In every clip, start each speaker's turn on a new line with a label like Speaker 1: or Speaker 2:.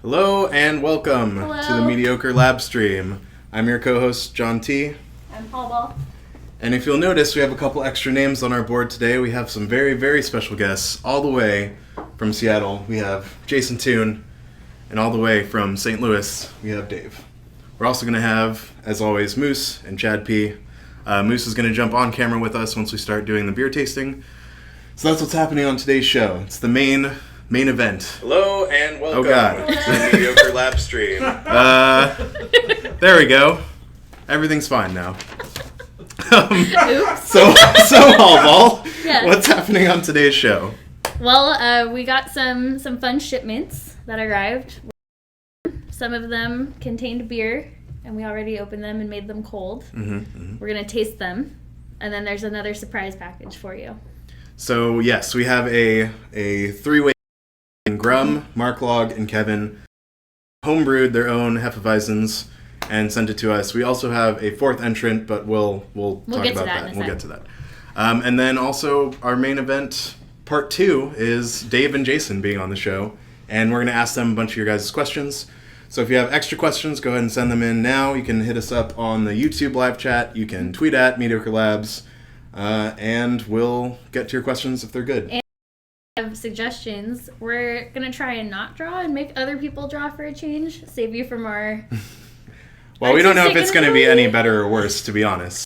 Speaker 1: Hello and welcome to the Mediocre LabStream. I'm your co-host, John T.
Speaker 2: I'm Paul Ball.
Speaker 1: And if you'll notice, we have a couple extra names on our board today. We have some very, very special guests all the way from Seattle. We have Jason Toon, and all the way from St. Louis, we have Dave. We're also going to have, as always, Moose and Chad P. Moose is going to jump on camera with us once we start doing the beer tasting. So that's what's happening on today's show. It's the main event.
Speaker 3: Hello and welcome
Speaker 1: to
Speaker 3: the Mediocre LabStream.
Speaker 1: There we go. Everything's fine now.
Speaker 2: Oops.
Speaker 1: So Ball,
Speaker 2: Yes.
Speaker 1: What's happening on today's show?
Speaker 2: Well, we got some fun shipments that arrived. Some of them contained beer, and we already opened them and made them cold. We're going to taste them, and then there's another surprise package for you.
Speaker 1: So, yes, we have a three-way. Grum, Mark Log, and Kevin homebrewed their own Hefeweizens and sent it to us. We also have a fourth entrant, but we'll talk about that. We'll get to that. And then also our main event, part 2, is Dave and Jason being on the show, and we're going to ask them a bunch of your guys' questions. So if you have extra questions, go ahead and send them in now. You can hit us up on the YouTube live chat. You can tweet at Mediocre Labs, and we'll get to your questions if they're good.
Speaker 2: Have suggestions. We're gonna try and not draw and make other people draw for a change. Save you from our.
Speaker 1: Well, we don't know if it's going to be any better or worse, to be honest.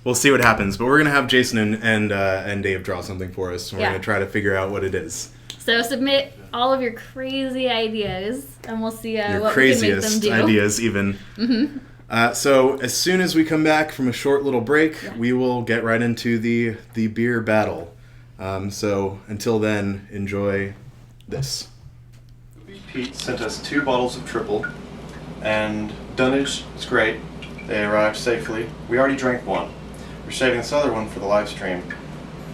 Speaker 1: We'll see what happens, but we're going to have Jason and Dave draw something for us. We're going to try to figure out what it is.
Speaker 2: So submit all of your crazy ideas, and we'll see what we can make them do.
Speaker 1: Your craziest ideas, even. So as soon as we come back from a short little break, we will get right into the beer battle. So until then, enjoy this.
Speaker 3: Pete sent us 2 bottles of triple, and dunnage is great. They arrived safely. We already drank one. We're saving this other one for the live stream,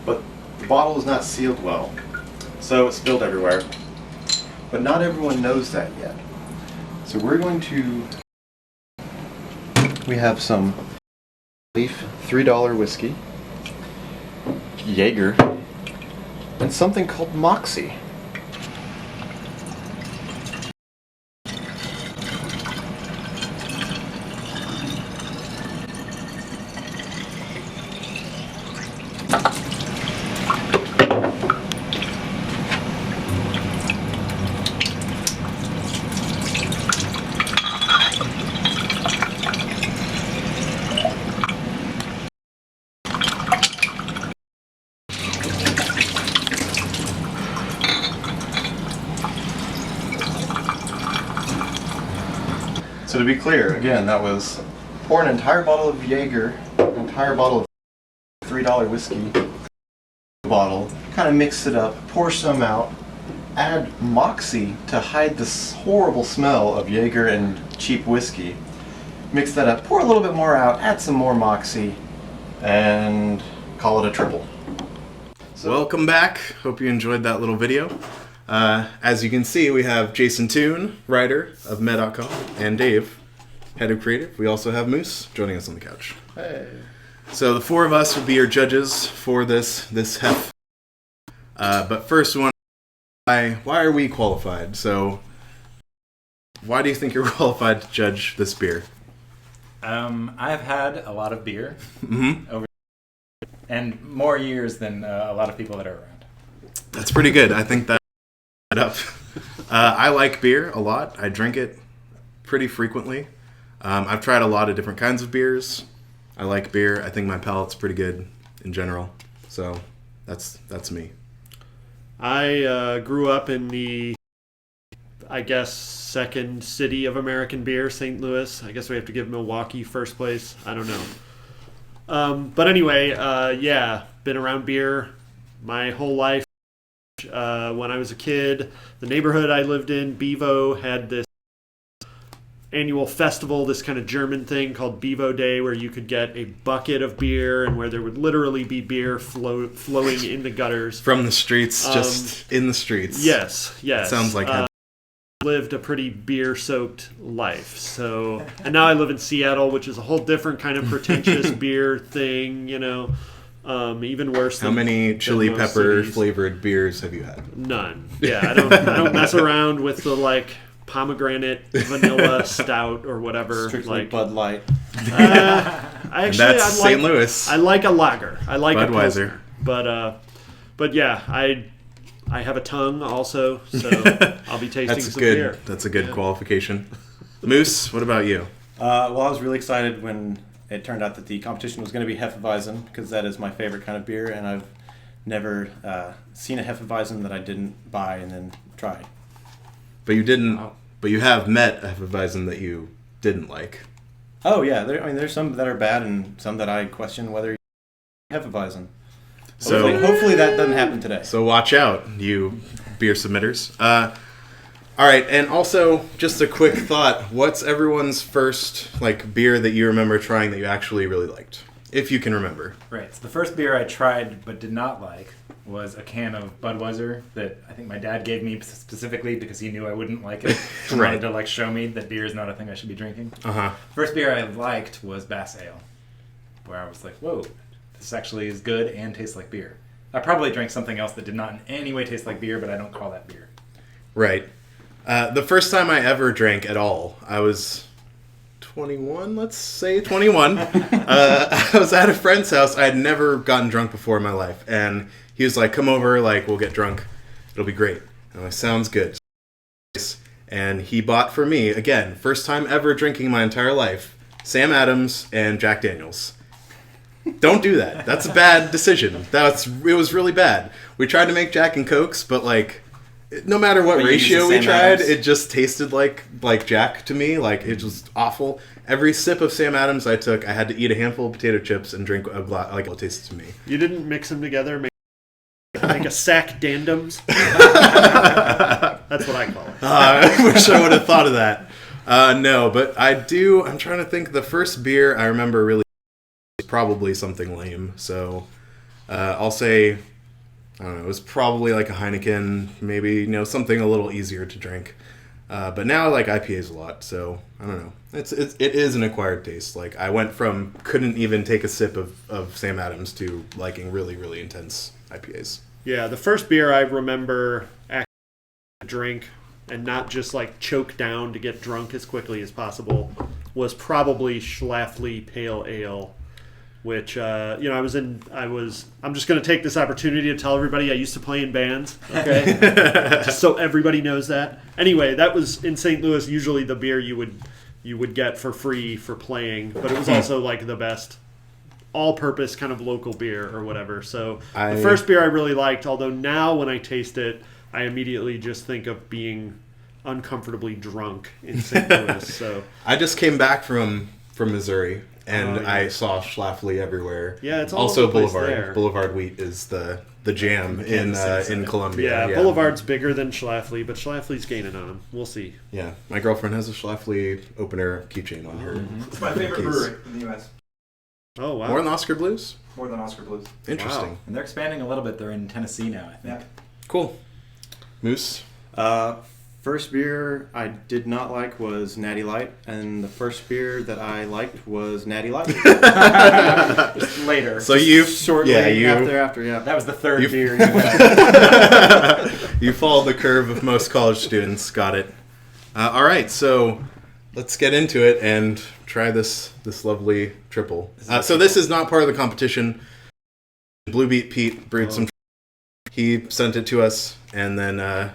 Speaker 3: but the bottle is not sealed well, so it spilled everywhere. But not everyone knows that yet. So we're going to. We have some Leaf $3 whiskey, Jaeger, and something called Moxie. So to be clear, again, that was pour an entire bottle of Jaeger, an entire bottle of $3 whiskey bottle, kind of mix it up, pour some out, add Moxie to hide this horrible smell of Jaeger and cheap whiskey. Mix that up, pour a little bit more out, add some more Moxie, and call it a triple.
Speaker 1: Welcome back. Hope you enjoyed that little video. As you can see, we have Jason Toon, writer of Med.com, and Dave, head of creative. We also have Moose joining us on the couch.
Speaker 3: Hey.
Speaker 1: So the 4 of us will be your judges for this hef. But first, we want to why are we qualified? So why do you think you're qualified to judge this beer?
Speaker 4: I've had a lot of beer over and more years than a lot of people that are around.
Speaker 1: That's pretty good. I think that up. I like beer a lot. I drink it pretty frequently. I've tried a lot of different kinds of beers. I like beer. I think my palate's pretty good in general. So that's me.
Speaker 5: I grew up in the, I guess, second city of American beer, St. Louis. I guess we have to give Milwaukee first place. I don't know. But anyway, been around beer my whole life. When I was a kid, the neighborhood I lived in, Bevo, had this annual festival, this kind of German thing called Bevo Day, where you could get a bucket of beer and where there would literally be beer flowing in the gutters.
Speaker 1: From the streets, just in the streets.
Speaker 5: Yes.
Speaker 1: Sounds like
Speaker 5: lived a pretty beer-soaked life. So, and now I live in Seattle, which is a whole different kind of pretentious beer thing, you know. Even worse.
Speaker 1: How many chili pepper flavored beers have you had?
Speaker 5: None. Yeah, I don't mess around with the pomegranate vanilla stout or whatever.
Speaker 6: Strictly
Speaker 5: like
Speaker 6: Bud Light.
Speaker 1: And that's St. Louis.
Speaker 5: I like a lager. I like a
Speaker 1: Budweiser.
Speaker 5: Pilsner. But yeah, I have a tongue also, so I'll be tasting some beer.
Speaker 1: That's a good qualification. Moose, what about you?
Speaker 6: Well, I was really excited when it turned out that the competition was going to be Hefeweizen, because that is my favorite kind of beer, and I've never seen a Hefeweizen that I didn't buy and then try.
Speaker 1: But you didn't. But you have met a Hefeweizen that you didn't like.
Speaker 6: Oh yeah, there's some that are bad and some that I question whether Hefeweizen.
Speaker 1: So
Speaker 6: Hopefully that doesn't happen today.
Speaker 1: So watch out, you beer submitters. All right, and also just a quick thought: what's everyone's first beer that you remember trying that you actually really liked, if you can remember?
Speaker 4: Right. So the first beer I tried but did not like was a can of Budweiser that I think my dad gave me specifically because he knew I wouldn't like it. He
Speaker 1: Right.
Speaker 4: wanted to show me that beer is not a thing I should be drinking.
Speaker 1: Uh-huh.
Speaker 4: First beer I liked was Bass Ale, where I was like, whoa, this actually is good and tastes like beer. I probably drank something else that did not in any way taste like beer, but I don't call that beer.
Speaker 1: Right. The first time I ever drank at all, I was 21, let's say 21. I was at a friend's house. I had never gotten drunk before in my life. And he was like, come over, we'll get drunk. It'll be great. And I'm like, sounds good. And he bought for me, again, first time ever drinking my entire life, Sam Adams and Jack Daniels. Don't do that. That's a bad decision. It was really bad. We tried to make Jack and Cokes, but no matter what
Speaker 6: But you
Speaker 1: ratio
Speaker 6: used
Speaker 1: we
Speaker 6: the Sam
Speaker 1: tried,
Speaker 6: Adams?
Speaker 1: it just tasted like Jack to me. It was awful. Every sip of Sam Adams I took, I had to eat a handful of potato chips and drink a glass. It tasted to me.
Speaker 5: You didn't mix them together, make a sack dandums. That's what I call it.
Speaker 1: I wish I would have thought of that. No, but I do. I'm trying to think. The first beer I remember really was probably something lame. So I'll say, I don't know, it was probably a Heineken, maybe, something a little easier to drink. But now I like IPAs a lot, so I don't know. It is an acquired taste. I went from couldn't even take a sip of Sam Adams to liking really, really intense IPAs.
Speaker 5: Yeah, the first beer I remember actually drink and not just choke down to get drunk as quickly as possible was probably Schlafly Pale Ale, which I'm just going to take this opportunity to tell everybody I used to play in bands, okay? Just so everybody knows that. Anyway, that was in St. Louis usually the beer you would get for free for playing, but it was also the best all-purpose kind of local beer or whatever. So the first beer I really liked, although now when I taste it, I immediately just think of being uncomfortably drunk in St. Louis. So
Speaker 1: I just came back from Missouri, and I saw Schlafly everywhere.
Speaker 5: Yeah, it's all
Speaker 1: also
Speaker 5: over the place
Speaker 1: Boulevard.
Speaker 5: there.
Speaker 1: Boulevard Wheat is the jam in Columbia.
Speaker 5: Yeah, Boulevard's bigger than Schlafly, but Schlafly's gaining on him. We'll see.
Speaker 1: Yeah, my girlfriend has a Schlafly opener keychain on her.
Speaker 7: It's my favorite brewery in the U.S.
Speaker 5: Oh, wow.
Speaker 1: More than Oscar Blues?
Speaker 7: More than Oscar Blues.
Speaker 1: Interesting.
Speaker 5: Wow.
Speaker 4: And they're expanding a little bit. They're in Tennessee now, I think.
Speaker 7: Yeah.
Speaker 1: Cool. Moose?
Speaker 6: First beer I did not like was Natty Light, and the first beer that I liked was Natty Light.
Speaker 4: Just later.
Speaker 1: So you
Speaker 6: Shortly after, yeah.
Speaker 4: That was the third
Speaker 1: You-
Speaker 4: beer you had.
Speaker 1: you followed the curve of most college students. Got it. All right, so let's get into it and try this lovely triple. So this is not part of the competition. Blue Beat Pete brewed some. He sent it to us, and then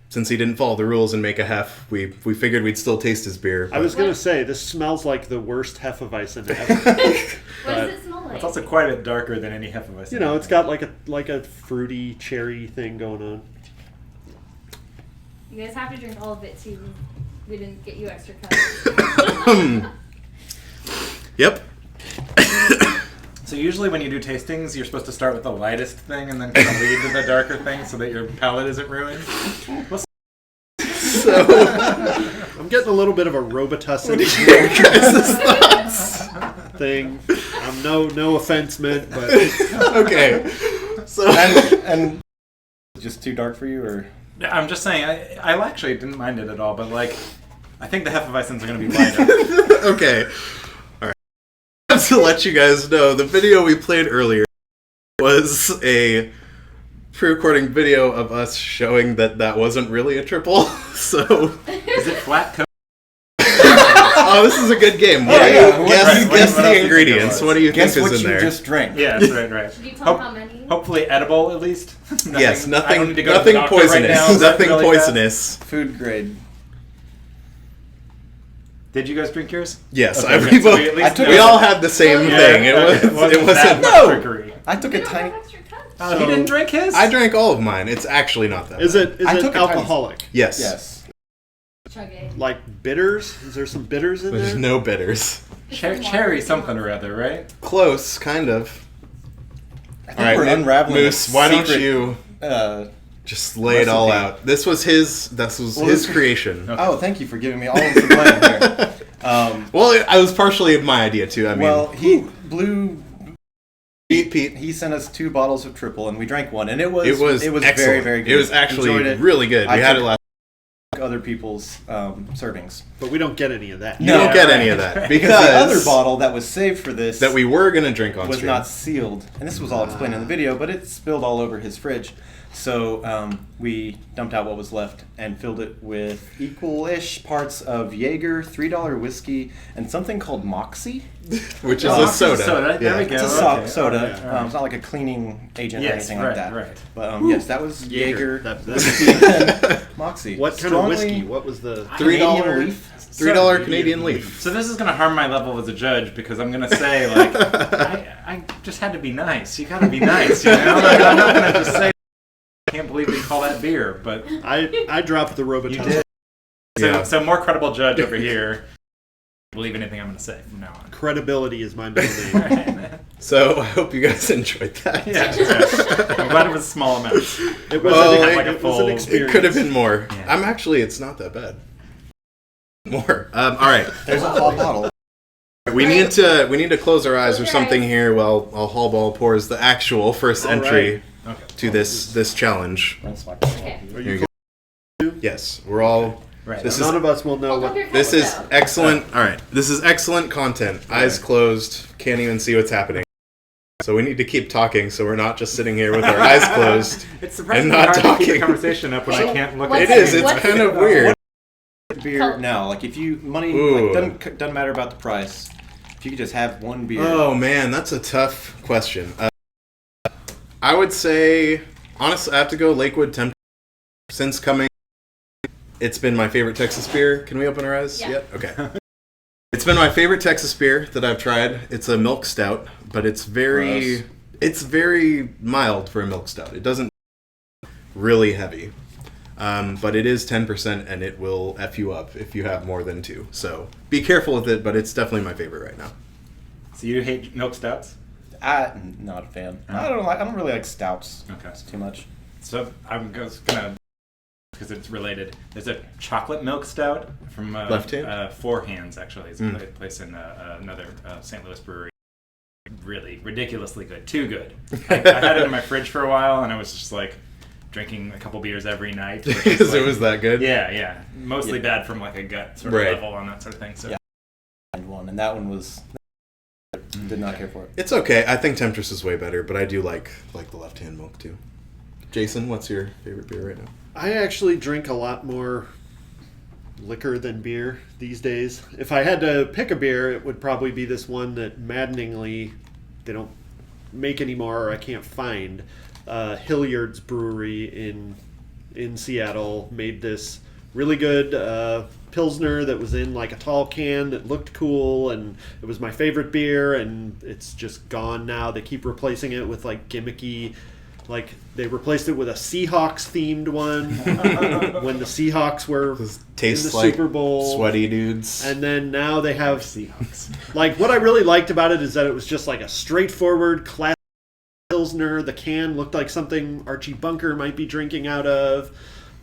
Speaker 1: since he didn't follow the rules and make a hef, we figured we'd still taste his beer.
Speaker 5: I was going to say, this smells like the worst Hefeweizen ever.
Speaker 2: What does it smell like?
Speaker 4: It's also quite a bit darker than any Hefeweizen.
Speaker 5: It's got like a fruity cherry thing going on.
Speaker 2: You guys have to drink all of it too. We didn't get you extra cups.
Speaker 1: Yep.
Speaker 4: So usually when you do tastings, you're supposed to start with the lightest thing and then kind of lead to the darker thing so that your palate isn't ruined.
Speaker 1: So
Speaker 5: I'm getting a little bit of a Robitussin thing. No offense meant, but
Speaker 1: okay. So
Speaker 6: and just too dark for you, or
Speaker 4: I'm just saying, I actually didn't mind it at all, but I think the Hefeweizens are going to be lighter.
Speaker 1: okay. All right. To let you guys know, the video we played earlier was a pre-recording video of us showing that wasn't really a triple. So,
Speaker 4: Is it flat coat?
Speaker 1: oh, this is a good game. Guess the ingredients. What do you
Speaker 6: Guess
Speaker 1: think
Speaker 6: what
Speaker 1: is in
Speaker 6: you
Speaker 1: there?
Speaker 6: just drank.
Speaker 4: Yeah, that's right.
Speaker 2: Did you tell how many?
Speaker 4: Hopefully edible at least.
Speaker 1: Yes,
Speaker 4: I don't
Speaker 1: nothing
Speaker 4: need to go to the doctor right
Speaker 1: poisonous.
Speaker 4: now,
Speaker 1: Nothing
Speaker 4: really
Speaker 1: poisonous.
Speaker 6: Food grade.
Speaker 4: Did you guys drink yours?
Speaker 1: Yes,
Speaker 4: Okay,
Speaker 1: we
Speaker 4: so
Speaker 1: both.
Speaker 4: we at least
Speaker 1: We
Speaker 4: know.
Speaker 1: all had the same
Speaker 2: Yeah,
Speaker 1: thing. It
Speaker 4: It
Speaker 1: wasn't.
Speaker 6: No!
Speaker 4: trickery.
Speaker 6: I took
Speaker 2: We
Speaker 6: a
Speaker 2: don't
Speaker 6: tiny.
Speaker 2: have extra cups.
Speaker 4: Oh, he didn't drink his?
Speaker 1: I drank all of mine. It's actually not that.
Speaker 5: Is
Speaker 1: bad.
Speaker 5: it
Speaker 6: I took a tiny-
Speaker 5: alcoholic?
Speaker 1: Yes.
Speaker 6: Yes.
Speaker 2: Chug it.
Speaker 5: Like bitters? Is there some bitters in
Speaker 1: There's
Speaker 5: there?
Speaker 1: no bitters.
Speaker 4: Cherry something or other, right?
Speaker 1: Close, kind of.
Speaker 6: I think we're unraveling
Speaker 1: Moose.
Speaker 6: a
Speaker 1: Why don't
Speaker 6: secret,
Speaker 1: you just lay it all
Speaker 6: recipe.
Speaker 1: out? This was his. His creation.
Speaker 6: Oh, thank you for giving me all of the blame here.
Speaker 1: Well, it was partially my idea too. I mean, Pete.
Speaker 6: He sent us 2 bottles of triple, and we drank one, and it was
Speaker 1: excellent.
Speaker 6: very, very good.
Speaker 1: It was actually
Speaker 6: Enjoyed it.
Speaker 1: really good. We
Speaker 6: I
Speaker 1: had it
Speaker 6: took
Speaker 1: last.
Speaker 6: other people's servings.
Speaker 5: But we don't get any of that.
Speaker 1: You
Speaker 6: No,
Speaker 1: don't get
Speaker 4: right.
Speaker 1: any of that
Speaker 6: Because
Speaker 1: because
Speaker 6: the other bottle that was saved for this
Speaker 1: that we were gonna drink on
Speaker 6: was
Speaker 1: stream.
Speaker 6: not sealed, and this was all explained in the video, but it spilled all over his fridge. So we dumped out what was left and filled it with equal-ish parts of Jaeger, $3 whiskey, and something called Moxie.
Speaker 1: Which is
Speaker 4: Oh,
Speaker 1: a soda.
Speaker 4: soda. There we go.
Speaker 6: It's a
Speaker 4: Okay.
Speaker 6: soda.
Speaker 4: All right.
Speaker 6: It's not like a cleaning agent or
Speaker 4: Yes,
Speaker 6: anything
Speaker 4: right,
Speaker 6: like that.
Speaker 4: right.
Speaker 6: But yes, that was Jaeger,
Speaker 5: That-
Speaker 6: whiskey, and Moxie.
Speaker 5: What kind of
Speaker 6: Strongly
Speaker 5: whiskey? What was the...
Speaker 6: Canadian
Speaker 1: $3
Speaker 6: leaf.
Speaker 1: $3 Canadian leaf.
Speaker 4: So this is going to harm my level as a judge because I'm going to say, like, I just had to be nice. You got to be nice, you know? I'm not going to just say, I can't believe they call that beer, but
Speaker 5: I dropped the
Speaker 4: you
Speaker 5: Robitussin.
Speaker 4: did. So,
Speaker 1: Yeah.
Speaker 4: so more credible judge over here. Believe anything I'm going to say from now on.
Speaker 5: Credibility is my middle name.
Speaker 1: So I hope you guys enjoyed that.
Speaker 4: Yeah, I'm glad it was a small amount.
Speaker 5: It was,
Speaker 1: Well,
Speaker 5: an,
Speaker 4: like a
Speaker 5: it was
Speaker 4: full-
Speaker 5: an
Speaker 1: It
Speaker 5: experience.
Speaker 1: could have been more.
Speaker 4: Yeah.
Speaker 1: It's not that bad. More. All right.
Speaker 6: There's a whole bottle.
Speaker 1: We need to close our eyes or
Speaker 2: Close your
Speaker 1: something
Speaker 2: eyes.
Speaker 1: here while Hallball pours the actual first
Speaker 5: All
Speaker 1: entry
Speaker 4: Okay.
Speaker 1: to this challenge.
Speaker 2: Okay.
Speaker 5: Are
Speaker 1: Here
Speaker 5: you
Speaker 1: you go. Yes, we're all.
Speaker 4: Right.
Speaker 1: This
Speaker 5: None
Speaker 1: is
Speaker 5: of us will know
Speaker 2: Hold up
Speaker 5: what...
Speaker 2: your
Speaker 1: this
Speaker 2: cups
Speaker 1: is
Speaker 2: out.
Speaker 1: excellent. All right, this is excellent content. Eyes closed, can't even see what's happening. So we need to keep talking, so we're not just sitting here with our eyes closed.
Speaker 4: It's surprisingly
Speaker 1: And not
Speaker 4: hard to keep
Speaker 1: talking.
Speaker 4: the conversation up when I can't look
Speaker 2: What's
Speaker 4: at
Speaker 1: It is. It's
Speaker 2: What's-
Speaker 1: kind of weird.
Speaker 6: Beer now, like if you money
Speaker 1: Ooh.
Speaker 6: like, doesn't matter about the price. If you could just have one beer.
Speaker 1: Oh man, that's a tough question. I would say, honestly, I have to go Lakewood Temptation. Since coming, it's been my favorite Texas beer. Can we open our eyes
Speaker 2: Yeah.
Speaker 1: yet? Okay. It's been my favorite Texas beer that I've tried. It's a milk stout, but it's very mild for a milk stout. It doesn't really heavy. But it is 10% and it will F you up if you have more than 2. So be careful with it, but it's definitely my favorite right now.
Speaker 4: So you hate milk stouts?
Speaker 6: I'm not a fan. I don't really like stouts.
Speaker 4: Okay.
Speaker 6: It's too much.
Speaker 4: So I'm just gonna, because it's related. There's a chocolate milk stout from
Speaker 1: Left Hand?
Speaker 4: Four Hands actually. It's a place in another St. Louis brewery. Really ridiculously good, too good. I had it in my fridge for a while, and I was just like drinking a couple beers every night. which is
Speaker 1: Because it
Speaker 4: like-
Speaker 1: was that good?
Speaker 4: Yeah. Mostly bad from like a gut sort of
Speaker 1: Right.
Speaker 4: level on that sort of thing. So
Speaker 6: Yeah. And that one was did not care for it.
Speaker 1: It's okay. I think Temptress is way better, but I do like the Left Hand milk too. Jason, what's your favorite beer right now?
Speaker 5: I actually drink a lot more liquor than beer these days. If I had to pick a beer, it would probably be this one that maddeningly they don't make anymore or I can't find. Hilliard's Brewery in Seattle made this really good Pilsner that was in like a tall can that looked cool, and it was my favorite beer, and it's just gone now. They keep replacing it with like gimmicky, like they replaced it with a Seahawks themed one when the Seahawks were in
Speaker 1: Tastes
Speaker 5: the
Speaker 1: like
Speaker 5: Super Bowl.
Speaker 1: sweaty dudes.
Speaker 5: And then now they have
Speaker 4: Seahawks.
Speaker 5: like what I really liked about it is that it was just like a straightforward classic Pilsner. The can looked like something Archie Bunker might be drinking out of.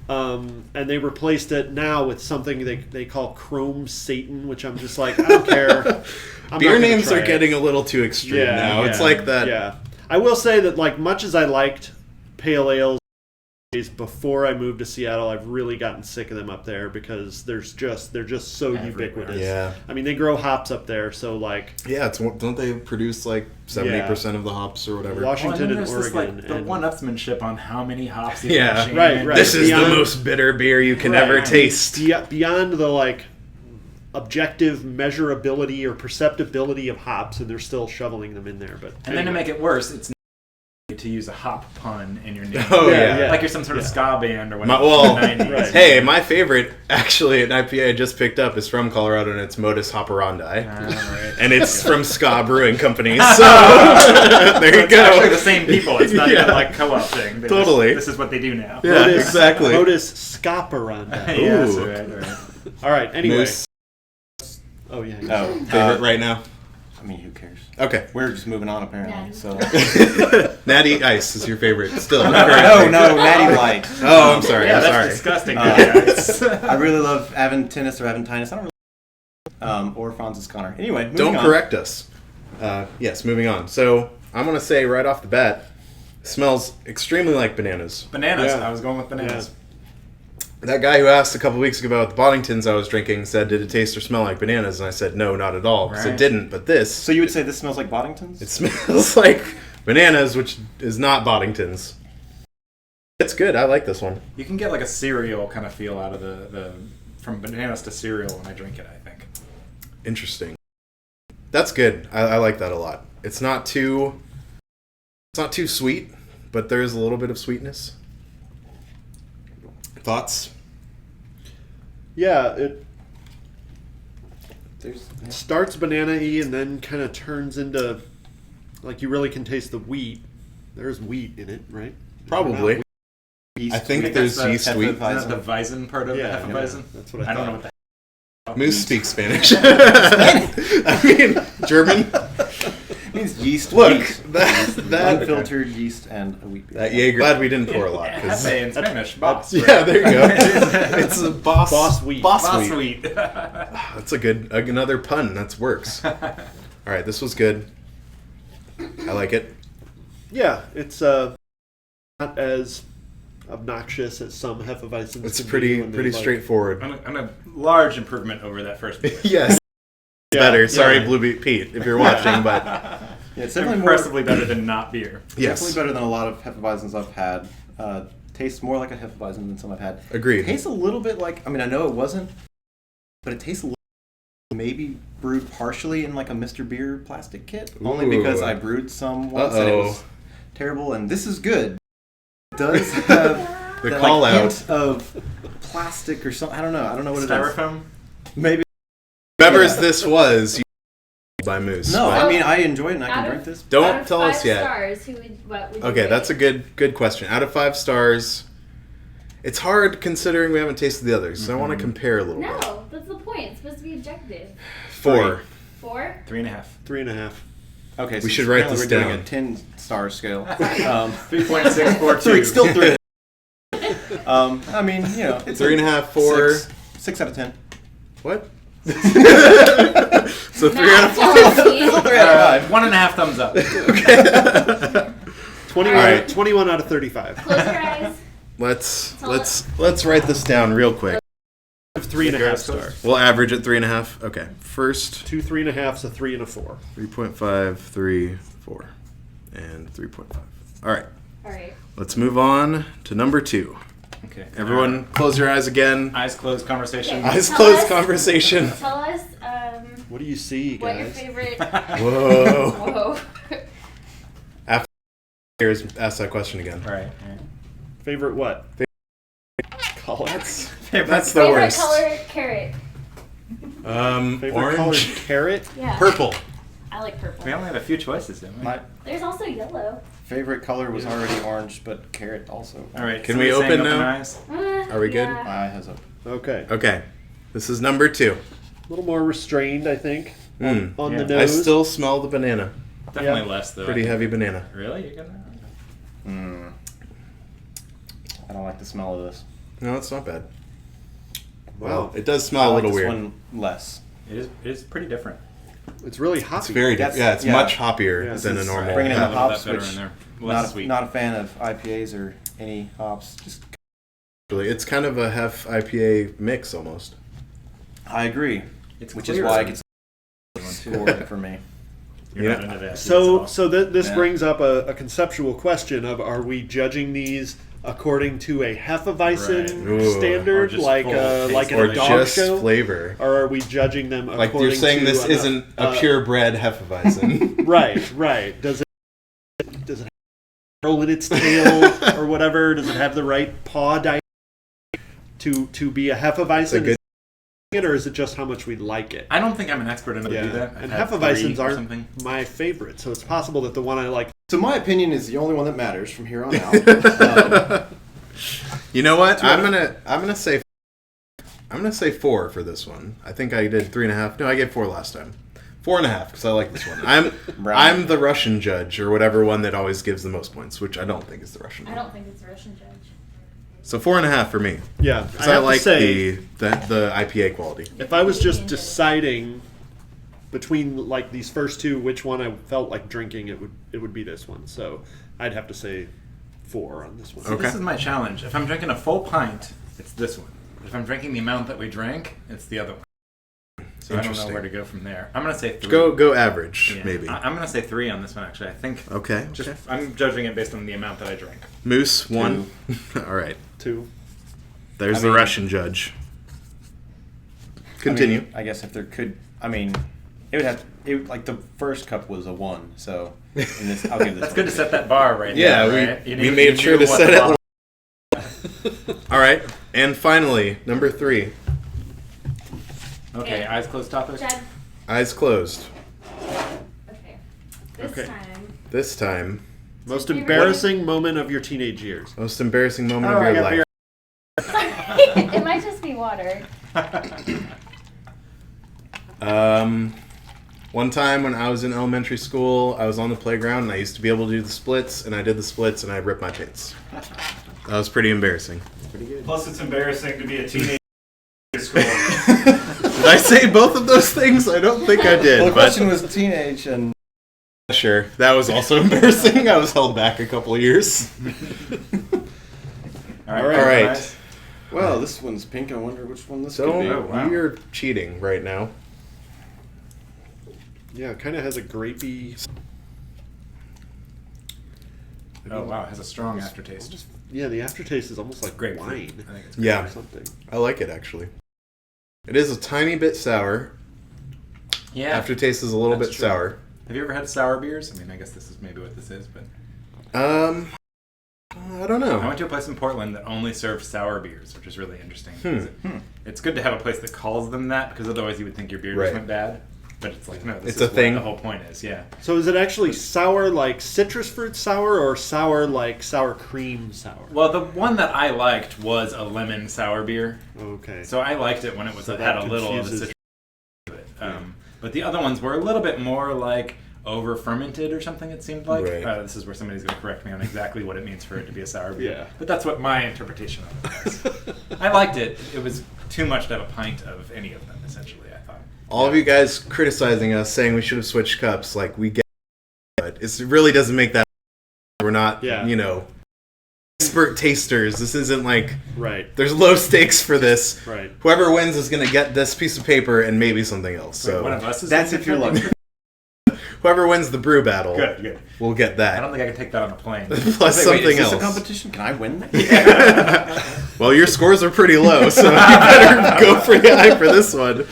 Speaker 5: And they replaced it now with something they call Chrome Satan, which I'm just like, I don't care. I'm
Speaker 1: Beer
Speaker 5: not gonna
Speaker 1: names
Speaker 5: try
Speaker 1: are
Speaker 5: it.
Speaker 1: getting a little too extreme now. It's like that.
Speaker 5: Yeah. I will say that like much as I liked pale ales before I moved to Seattle, I've really gotten sick of them up there because they're just so ubiquitous.
Speaker 1: Yeah.
Speaker 5: I mean, they grow hops up there, so like
Speaker 1: Yeah, don't they produce like 70% of the hops or whatever?
Speaker 5: Washington and
Speaker 4: there's this,
Speaker 5: Oregon.
Speaker 4: like, the
Speaker 5: and
Speaker 4: one-upsmanship on how many hops.
Speaker 1: Yeah,
Speaker 5: right.
Speaker 1: This is
Speaker 5: Beyond-
Speaker 1: the most bitter beer you can ever taste.
Speaker 5: beyond the like objective measurability or perceptibility of hops, and they're still shoveling them in there. But
Speaker 4: And then to make it worse, it's to use a hop pun in your name.
Speaker 1: Oh, yeah.
Speaker 4: Like you're some sort of ska band or whatever.
Speaker 1: Well,
Speaker 4: in the 90s.
Speaker 5: right.
Speaker 1: Hey, my favorite, actually, an IPA I just picked up is from Colorado, and it's Modus Operandi.
Speaker 4: Right.
Speaker 1: And it's from Ska Brewing Company, so there you
Speaker 4: It's actually the
Speaker 1: go.
Speaker 4: same people. It's not even like co-op thing.
Speaker 1: Totally.
Speaker 4: This is what they do now.
Speaker 1: Yeah, exactly.
Speaker 5: Modus Scaparanda.
Speaker 4: Yeah, that's
Speaker 1: Ooh.
Speaker 4: right.
Speaker 5: All right. Anyway.
Speaker 1: Moose,
Speaker 5: Oh yeah.
Speaker 6: Oh,
Speaker 1: favorite right now?
Speaker 6: I mean, who cares?
Speaker 1: Okay.
Speaker 6: We're just moving on apparently.
Speaker 2: Yeah.
Speaker 6: So.
Speaker 1: Natty Ice is your favorite still.
Speaker 6: No, Natty Light.
Speaker 1: Oh, I'm sorry.
Speaker 4: Yeah,
Speaker 1: I'm
Speaker 4: that's
Speaker 1: sorry.
Speaker 4: disgusting.
Speaker 6: I really love Aventinus or Aventinus. I don't really. Or Francis Connor. Anyway, moving
Speaker 1: Don't
Speaker 6: on.
Speaker 1: correct us. Yes, moving on. So I'm gonna say right off the bat, smells extremely like bananas.
Speaker 4: Bananas.
Speaker 5: Yeah.
Speaker 4: I was going with bananas.
Speaker 1: That guy who asked a couple weeks ago about the Boddingtons I was drinking said, "Did it taste or smell like bananas?" And I said, "No, not at all." Because
Speaker 4: Right.
Speaker 1: it didn't. But this,
Speaker 6: So you would say this smells like Boddingtons?
Speaker 1: it smells like bananas, which is not Boddingtons. It's good. I like this one.
Speaker 4: You can get like a cereal kind of feel out of the from bananas to cereal when I drink it, I think.
Speaker 1: Interesting. That's good. I like that a lot. It's not too sweet, but there is a little bit of sweetness. Thoughts?
Speaker 5: Yeah. It
Speaker 6: There's,
Speaker 5: starts banana-y and then kind of turns into like you really can taste the wheat. There's wheat in it, right?
Speaker 1: Probably.
Speaker 6: yeast.
Speaker 1: I think
Speaker 4: think
Speaker 1: there's
Speaker 4: that's the
Speaker 1: yeast
Speaker 6: Hefeweizen.
Speaker 1: wheat.
Speaker 4: Isn't that the Weizen part of
Speaker 5: Yeah,
Speaker 4: the
Speaker 5: yeah.
Speaker 4: Hefeweizen?
Speaker 5: That's what I
Speaker 4: I don't know
Speaker 5: thought.
Speaker 4: what the
Speaker 1: Moose speaks Spanish. I mean, German.
Speaker 6: It means yeast.
Speaker 1: Look,
Speaker 6: wheat.
Speaker 1: that
Speaker 6: Unfiltered yeast and a wheat beer.
Speaker 1: that Jaeger. Glad we didn't pour a lot. 'cause-
Speaker 4: Hefe in Spanish, boss.
Speaker 1: yeah, there you go. It's a boss
Speaker 5: wheat.
Speaker 1: Boss
Speaker 4: Boss
Speaker 1: wheat.
Speaker 4: wheat.
Speaker 1: That's a good another pun. That works. All right, this was good. I like it.
Speaker 5: Yeah, it's not as obnoxious as some Hefeweizens.
Speaker 1: It's
Speaker 5: can be
Speaker 1: pretty
Speaker 5: when they, like-
Speaker 1: straightforward.
Speaker 4: I'm a large improvement over that first beer.
Speaker 1: Yes.
Speaker 5: Yeah,
Speaker 1: Better. Sorry,
Speaker 5: yeah.
Speaker 1: Blue Beat Pete, if you're watching, but
Speaker 6: Yeah, it's definitely more,
Speaker 4: Impressively better than not beer.
Speaker 1: yes,
Speaker 6: definitely better than a lot of Hefeweizens I've had. Tastes more like a Hefeweizen than some I've had.
Speaker 1: agreed.
Speaker 6: Tastes a little bit like, I mean, I know it wasn't, but it tastes a little maybe brewed partially in like a Mr. Beer plastic kit. Only
Speaker 1: Ooh.
Speaker 6: because I brewed some once and it
Speaker 1: Uh-oh.
Speaker 6: was terrible, and this is good. It does have
Speaker 1: The
Speaker 6: that,
Speaker 1: call
Speaker 6: like,
Speaker 1: out.
Speaker 6: hint of plastic or something. I don't know what it is.
Speaker 4: Styrofoam?
Speaker 6: Maybe.
Speaker 1: Whoever's
Speaker 6: Yeah.
Speaker 1: this was by Moose.
Speaker 6: No,
Speaker 1: but-
Speaker 6: I mean, I enjoy it and I
Speaker 2: Out
Speaker 6: can
Speaker 2: of-
Speaker 6: drink this.
Speaker 2: Out
Speaker 1: Don't
Speaker 2: of
Speaker 1: tell us
Speaker 2: 5
Speaker 1: yet.
Speaker 2: Stars, what would you
Speaker 1: Okay,
Speaker 2: rate?
Speaker 1: that's a good question. Out of 5 stars, it's hard considering we haven't tasted the others, so I want to compare a little bit.
Speaker 2: No, that's the point. It's supposed to be objective.
Speaker 1: 4.
Speaker 2: 4?
Speaker 4: 3.5.
Speaker 5: 3.5.
Speaker 6: Okay,
Speaker 1: We should write
Speaker 6: apparently
Speaker 1: this
Speaker 6: we're doing
Speaker 1: down.
Speaker 6: a 10-star scale.
Speaker 4: 3.642.
Speaker 6: Still 3. I mean, you know, it's
Speaker 1: 3.5, 4.
Speaker 6: 6 out of 10.
Speaker 1: What? So 3 out of 5.
Speaker 2: Tell me.
Speaker 6: 3 out of 5.
Speaker 4: 1.5 thumbs up.
Speaker 5: 21,
Speaker 1: All right.
Speaker 5: 21 out of 35.
Speaker 2: Close your eyes.
Speaker 1: Let's write this down real quick.
Speaker 5: 3.5 stars.
Speaker 1: We'll average at 3.5. Okay, first
Speaker 5: 2 3.5s, a 3 and a 4.
Speaker 1: 3.5, 3, 4, and 3.5. All right,
Speaker 2: All right.
Speaker 1: let's move on to number 2.
Speaker 4: Okay.
Speaker 1: Everyone, close your eyes again.
Speaker 4: Eyes closed conversation.
Speaker 2: Okay.
Speaker 1: Eyes
Speaker 2: Tell
Speaker 1: closed
Speaker 2: us-
Speaker 1: conversation.
Speaker 2: Tell us
Speaker 5: What do you see,
Speaker 2: what your
Speaker 5: guys?
Speaker 2: favorite.
Speaker 1: Whoa.
Speaker 2: Whoa.
Speaker 1: Here's ask that question again.
Speaker 4: All right.
Speaker 5: Favorite what?
Speaker 1: Color. That's the
Speaker 2: Favorite
Speaker 1: worst.
Speaker 2: color, carrot.
Speaker 5: Favorite
Speaker 1: Orange,
Speaker 5: color, carrot?
Speaker 2: Yeah.
Speaker 1: purple.
Speaker 2: I like purple.
Speaker 4: We only have a few choices, don't we?
Speaker 6: My
Speaker 2: There's also yellow.
Speaker 6: favorite color was already orange, but carrot also.
Speaker 4: All right.
Speaker 1: Can we
Speaker 4: somebody
Speaker 1: open
Speaker 4: saying
Speaker 1: now?
Speaker 4: eyes?
Speaker 1: Are we good?
Speaker 2: Yeah.
Speaker 6: My eye has opened.
Speaker 5: Okay.
Speaker 1: Okay, this is number 2.
Speaker 5: A little more restrained, I think,
Speaker 1: Mm.
Speaker 5: on
Speaker 4: Yeah.
Speaker 5: the
Speaker 1: I
Speaker 5: nose.
Speaker 1: still smell the banana.
Speaker 4: Definitely
Speaker 5: Yeah.
Speaker 4: less, though.
Speaker 1: Pretty heavy banana.
Speaker 4: Really? You're gonna...
Speaker 6: I don't like the smell of this.
Speaker 1: No, it's not bad.
Speaker 5: Wow.
Speaker 1: Well, it does
Speaker 6: I
Speaker 1: smell a
Speaker 6: like
Speaker 1: little
Speaker 6: this
Speaker 1: weird.
Speaker 6: one less.
Speaker 4: It is pretty different.
Speaker 5: It's really hoppy.
Speaker 1: It's very
Speaker 6: That's-
Speaker 1: different. Yeah, it's
Speaker 6: yeah.
Speaker 1: much hoppier
Speaker 5: Yeah,
Speaker 1: than a
Speaker 5: this is
Speaker 1: normal.
Speaker 6: bringing in
Speaker 4: Yeah,
Speaker 6: the
Speaker 4: a little
Speaker 6: hops,
Speaker 4: bit better
Speaker 6: which
Speaker 4: in there. Less sweet.
Speaker 6: Not a fan of IPAs or any hops. Just
Speaker 1: It's kind of a hef IPA mix almost.
Speaker 6: I agree,
Speaker 4: It's
Speaker 6: which is
Speaker 4: clear.
Speaker 6: why it gets scored for me.
Speaker 4: You're not into that.
Speaker 5: So this
Speaker 6: Yeah.
Speaker 5: brings up a conceptual question of: are we judging these according to a Hefeweizen
Speaker 4: Right.
Speaker 1: Ooh.
Speaker 5: standard,
Speaker 4: Or just
Speaker 5: like
Speaker 4: full
Speaker 5: like
Speaker 4: taste.
Speaker 5: in
Speaker 1: Or
Speaker 5: a dog
Speaker 1: just
Speaker 5: show,
Speaker 1: flavor.
Speaker 5: or are we judging them
Speaker 1: Like
Speaker 5: according
Speaker 1: you're saying
Speaker 5: to
Speaker 1: this
Speaker 5: an-
Speaker 1: isn't a purebred Hefeweizen.
Speaker 5: right? Does it roll in its tail or whatever? Does it have the right paw diameter to be a Hefeweizen?
Speaker 1: good-
Speaker 5: Or is it just how much we like it?
Speaker 4: I don't think I'm an expert enough to do that.
Speaker 5: And
Speaker 4: I've had
Speaker 5: Hefeweizens
Speaker 4: 3 or
Speaker 5: aren't
Speaker 4: something.
Speaker 5: my favorite, so it's possible that the one I like.
Speaker 6: So my opinion is the only one that matters from here on out.
Speaker 1: You know what? I'm gonna say 4 for this one. I think I did 3.5. No, I gave 4 last time. 4.5 because I like this one. I'm the Russian judge or whatever one that always gives the most points, which I don't think is the Russian
Speaker 2: I
Speaker 1: one.
Speaker 2: don't think it's a Russian judge.
Speaker 1: So 4.5 for me
Speaker 5: Yeah,
Speaker 1: because
Speaker 5: I
Speaker 1: I
Speaker 5: have
Speaker 1: like
Speaker 5: to say,
Speaker 1: the IPA quality.
Speaker 5: if I was just deciding between like these first two, which one I felt like drinking, it would be this one. So I'd have to say 4 on this one.
Speaker 4: So
Speaker 1: Okay.
Speaker 4: this is my challenge. If I'm drinking a full pint, it's this one. If I'm drinking the amount that we drank, it's the other one. So I don't know
Speaker 1: Interesting.
Speaker 4: where to go from there. I'm gonna say 3.
Speaker 1: Go average
Speaker 4: Yeah.
Speaker 1: maybe.
Speaker 4: I'm gonna say 3 on this one. Actually, I think.
Speaker 1: Okay.
Speaker 4: Just
Speaker 1: okay.
Speaker 4: I'm judging it based on the amount that I drank.
Speaker 1: Moose 1. All right.
Speaker 5: 2.
Speaker 1: There's
Speaker 6: I
Speaker 1: the
Speaker 6: mean-
Speaker 1: Russian judge. Continue.
Speaker 6: I mean, I guess if there could, I mean, it would have. Like the first cup was a 1, so in this, I'll give this.
Speaker 4: That's
Speaker 6: one.
Speaker 4: good to set that bar right
Speaker 1: Yeah,
Speaker 4: there. Right?
Speaker 1: we made sure to set it.
Speaker 4: Bottom.
Speaker 1: All right, and finally, number 3.
Speaker 4: Okay, eyes closed, topic.
Speaker 2: Chad.
Speaker 1: Eyes closed.
Speaker 2: Okay. This
Speaker 5: Okay.
Speaker 2: time.
Speaker 1: This time,
Speaker 5: Most
Speaker 2: Favorite-
Speaker 5: embarrassing moment of your teenage years.
Speaker 1: most embarrassing moment
Speaker 4: Oh,
Speaker 1: of
Speaker 4: I
Speaker 1: your
Speaker 4: got
Speaker 1: life.
Speaker 4: beer.
Speaker 2: Sorry. It might just be water.
Speaker 1: One time when I was in elementary school, I was on the playground and I used to be able to do the splits, and I did the splits and I ripped my pants. That was pretty embarrassing.
Speaker 7: Plus, it's embarrassing to be a teenager in school.
Speaker 1: Did I say both of those things? I don't think I did.
Speaker 6: Well, the
Speaker 1: but
Speaker 6: question was teenage, and
Speaker 1: sure, that was also embarrassing. I was held back a couple of years.
Speaker 4: All
Speaker 1: All right.
Speaker 4: guys.
Speaker 6: well, this one's pink. I wonder which one this
Speaker 1: So
Speaker 6: could be.
Speaker 4: Oh, wow.
Speaker 1: you're cheating right now.
Speaker 5: Yeah, it kind of has a grapey.
Speaker 4: Oh wow, it has a strong aftertaste.
Speaker 5: Yeah, the aftertaste is almost like
Speaker 4: Grapefruit.
Speaker 5: wine
Speaker 4: I think it's
Speaker 1: Yeah,
Speaker 5: or something.
Speaker 1: I like it actually. It is a tiny bit sour.
Speaker 4: Yeah.
Speaker 1: Aftertaste is a little
Speaker 4: That's
Speaker 1: bit
Speaker 4: true.
Speaker 1: sour.
Speaker 4: Have you ever had sour beers? I mean, I guess this is maybe what this is, but
Speaker 1: I don't
Speaker 4: I
Speaker 1: know.
Speaker 4: went to a place in Portland that only served sour beers, which is really interesting. It's good to have a place that calls them that, because otherwise you would think your beer
Speaker 1: Right.
Speaker 4: just went bad. But it's like, no, this
Speaker 1: It's
Speaker 4: is
Speaker 1: a
Speaker 4: what
Speaker 1: thing.
Speaker 4: the whole point is, yeah.
Speaker 5: So is it actually sour like citrus fruit sour or sour like sour cream sour?
Speaker 4: Well, the one that I liked was a lemon sour beer.
Speaker 5: Okay.
Speaker 4: So I liked it when it was
Speaker 5: So
Speaker 4: had
Speaker 5: that
Speaker 4: a little of the
Speaker 5: confuses-
Speaker 4: citrus to it. But the other ones were a little bit more like over fermented or something, it seemed like.
Speaker 1: Right.
Speaker 4: This is where somebody's going to correct me on exactly what it means for it to be a sour beer.
Speaker 5: Yeah.
Speaker 4: But that's what my interpretation of it was. I liked it. It was too much to have a pint of any of them, essentially, I thought.
Speaker 1: All of you guys criticizing us, saying we should have switched cups, like we get it, but it really doesn't make that. We're not,
Speaker 5: Yeah.
Speaker 1: expert tasters. This isn't like
Speaker 5: Right.
Speaker 1: there's low stakes for this.
Speaker 5: Right.
Speaker 1: Whoever wins is going to get this piece of paper and maybe something else. So
Speaker 4: One of us is
Speaker 6: That's
Speaker 4: gonna
Speaker 6: if you're
Speaker 4: get
Speaker 6: lucky.
Speaker 1: whoever wins the brew battle,
Speaker 4: Good.
Speaker 1: will get
Speaker 4: I
Speaker 1: that.
Speaker 4: don't think I can take that on a plane.
Speaker 1: Plus
Speaker 6: Wait,
Speaker 1: something
Speaker 6: is this
Speaker 1: else.
Speaker 6: a competition? Can I win that?
Speaker 1: Well, your scores are pretty low, so you better go pretty high for this one.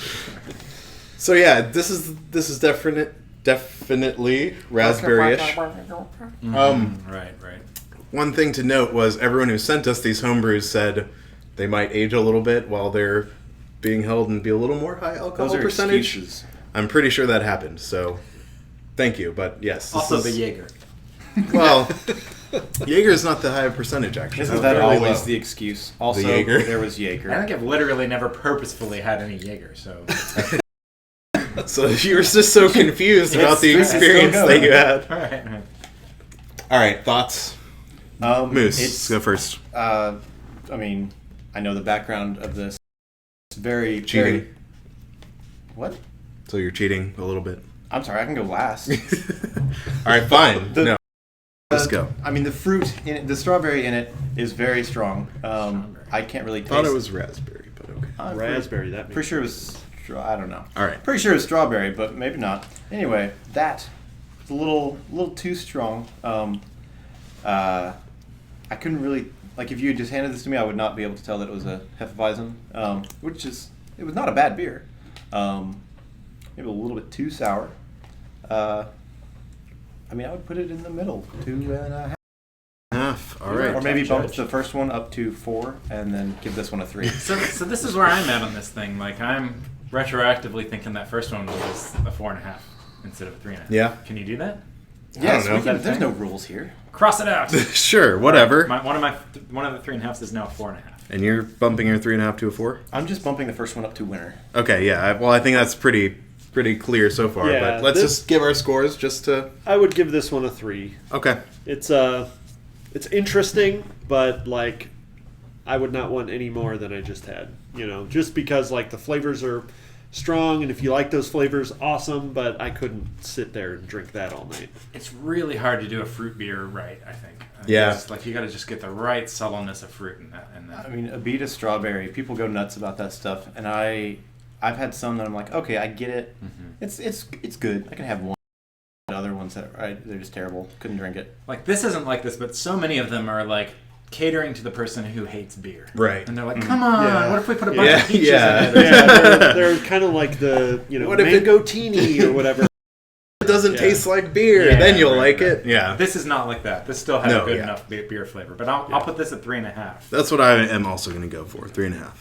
Speaker 1: So yeah, this is definitely raspberry-ish.
Speaker 4: Right.
Speaker 1: One thing to note was everyone who sent us these homebrews said they might age a little bit while they're being held and be a little more high alcohol
Speaker 6: Those are
Speaker 1: percentage.
Speaker 6: excuses.
Speaker 1: I'm pretty sure that happened, so thank you. But yes, this
Speaker 4: Also,
Speaker 1: is,
Speaker 4: the Jaeger.
Speaker 1: well, Jaeger is not the high percentage actually.
Speaker 6: Isn't
Speaker 1: It's
Speaker 6: that
Speaker 1: fairly
Speaker 6: always
Speaker 1: low.
Speaker 6: the excuse? Also,
Speaker 1: Jaeger?
Speaker 6: there was
Speaker 4: I
Speaker 6: Jaeger.
Speaker 4: think I've literally never purposefully had any Jaeger, so...
Speaker 1: So you were just so confused about the
Speaker 6: It's still
Speaker 1: experience that
Speaker 6: going.
Speaker 1: you had.
Speaker 4: All right.
Speaker 1: All right, thoughts? Moose,
Speaker 6: It's,
Speaker 1: go first.
Speaker 6: I mean, I know the background of this. It's very
Speaker 1: Cheating.
Speaker 6: Very, what?
Speaker 1: So you're cheating a little bit.
Speaker 6: I'm sorry. I can go last.
Speaker 1: All right, fine. No. Let's go.
Speaker 6: I mean, the fruit in it, the strawberry in it is very strong. I can't really taste.
Speaker 1: Thought it was raspberry, but okay.
Speaker 5: Raspberry, that
Speaker 6: Pretty sure it was. I don't know.
Speaker 1: All right.
Speaker 6: Pretty sure it was strawberry, but maybe not. Anyway, that is a little too strong. I couldn't really like if you had just handed this to me, I would not be able to tell that it was a Hefeweizen, which is it was not a bad beer. Maybe a little bit too sour. I mean, I would put it in the middle, 2.5.
Speaker 1: Half. All right.
Speaker 6: Or maybe bump the first one up to 4 and then give this one a 3.
Speaker 4: So this is where I'm at on this thing. Like, I'm retroactively thinking that first one was a 4.5 instead of a 3.5.
Speaker 1: Yeah.
Speaker 4: Can you do that?
Speaker 6: Yes,
Speaker 1: know.
Speaker 6: there's no rules here.
Speaker 4: Cross it out.
Speaker 1: Sure. Whatever.
Speaker 4: One of the 3.5s is now a 4.5.
Speaker 1: And you're bumping your 3.5 to a 4.
Speaker 6: I'm just bumping the first one up to winner.
Speaker 1: Okay. Yeah. Well, I think that's pretty clear so far.
Speaker 5: Yeah,
Speaker 1: but let's just give our scores just to.
Speaker 5: I would give this one a 3.
Speaker 1: Okay.
Speaker 5: It's interesting, but like I would not want any more than I just had. Just because like the flavors are strong, and if you like those flavors, awesome. But I couldn't sit there and drink that all night.
Speaker 4: It's really hard to do a fruit beer right, I think.
Speaker 1: Yeah.
Speaker 4: It's like you got to just get the right subtleness of fruit in that.
Speaker 6: I mean, a beet of strawberry. People go nuts about that stuff, and I've had some that I'm like, okay, I get it.
Speaker 4: Mm-hmm.
Speaker 6: It's good. I can have one. The other ones that they're just terrible. Couldn't drink it.
Speaker 4: Like this isn't like this, but so many of them are like catering to the person who hates beer.
Speaker 1: Right.
Speaker 4: And they're like, come on,
Speaker 5: Yeah.
Speaker 4: what if we put a bunch of peaches
Speaker 1: yeah.
Speaker 4: in it?
Speaker 5: Yeah, they're kind of like the
Speaker 1: What if it-
Speaker 5: mango teeny or whatever.
Speaker 1: It doesn't
Speaker 5: Yeah.
Speaker 1: taste like beer.
Speaker 4: Yeah,
Speaker 1: then you'll
Speaker 4: right,
Speaker 1: like
Speaker 4: right.
Speaker 1: it. Yeah.
Speaker 4: This is not like that. This still has
Speaker 1: No,
Speaker 4: a good
Speaker 1: yeah.
Speaker 4: enough beer flavor. But I'll put this at 3.5.
Speaker 1: That's what I am also going to go for. 3.5.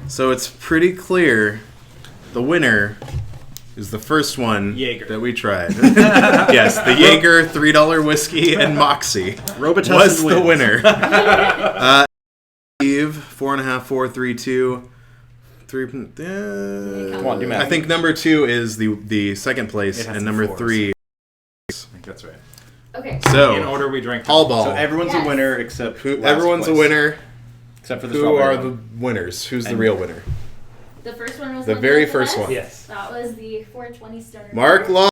Speaker 1: So it's pretty clear. The winner is the first one
Speaker 4: Jaeger.
Speaker 1: that we tried. Yes, the Jaeger $3 whiskey and Moxie
Speaker 5: Robitussin
Speaker 1: was the
Speaker 5: wins.
Speaker 1: winner. Steve, 4.5, 4, 3, 2. 3.
Speaker 6: Come on, do math.
Speaker 1: I think number 2 is the second place,
Speaker 4: It has
Speaker 1: and
Speaker 4: to be
Speaker 1: number
Speaker 4: fours.
Speaker 1: 3.
Speaker 4: I think that's right.
Speaker 2: Okay.
Speaker 1: So
Speaker 4: In order we drank them.
Speaker 1: all ball.
Speaker 6: So everyone's
Speaker 2: Yes.
Speaker 6: a winner except last
Speaker 1: Everyone's
Speaker 6: place.
Speaker 1: a winner.
Speaker 6: except for the
Speaker 1: Who
Speaker 6: strawberry
Speaker 1: are the
Speaker 6: one.
Speaker 1: winners? Who's the
Speaker 6: And-
Speaker 1: real winner?
Speaker 2: The first one was
Speaker 1: The
Speaker 2: one
Speaker 1: very
Speaker 2: with
Speaker 1: first
Speaker 2: less.
Speaker 1: one.
Speaker 4: Yes.
Speaker 2: That was the 420 stoner.
Speaker 1: Mark Log.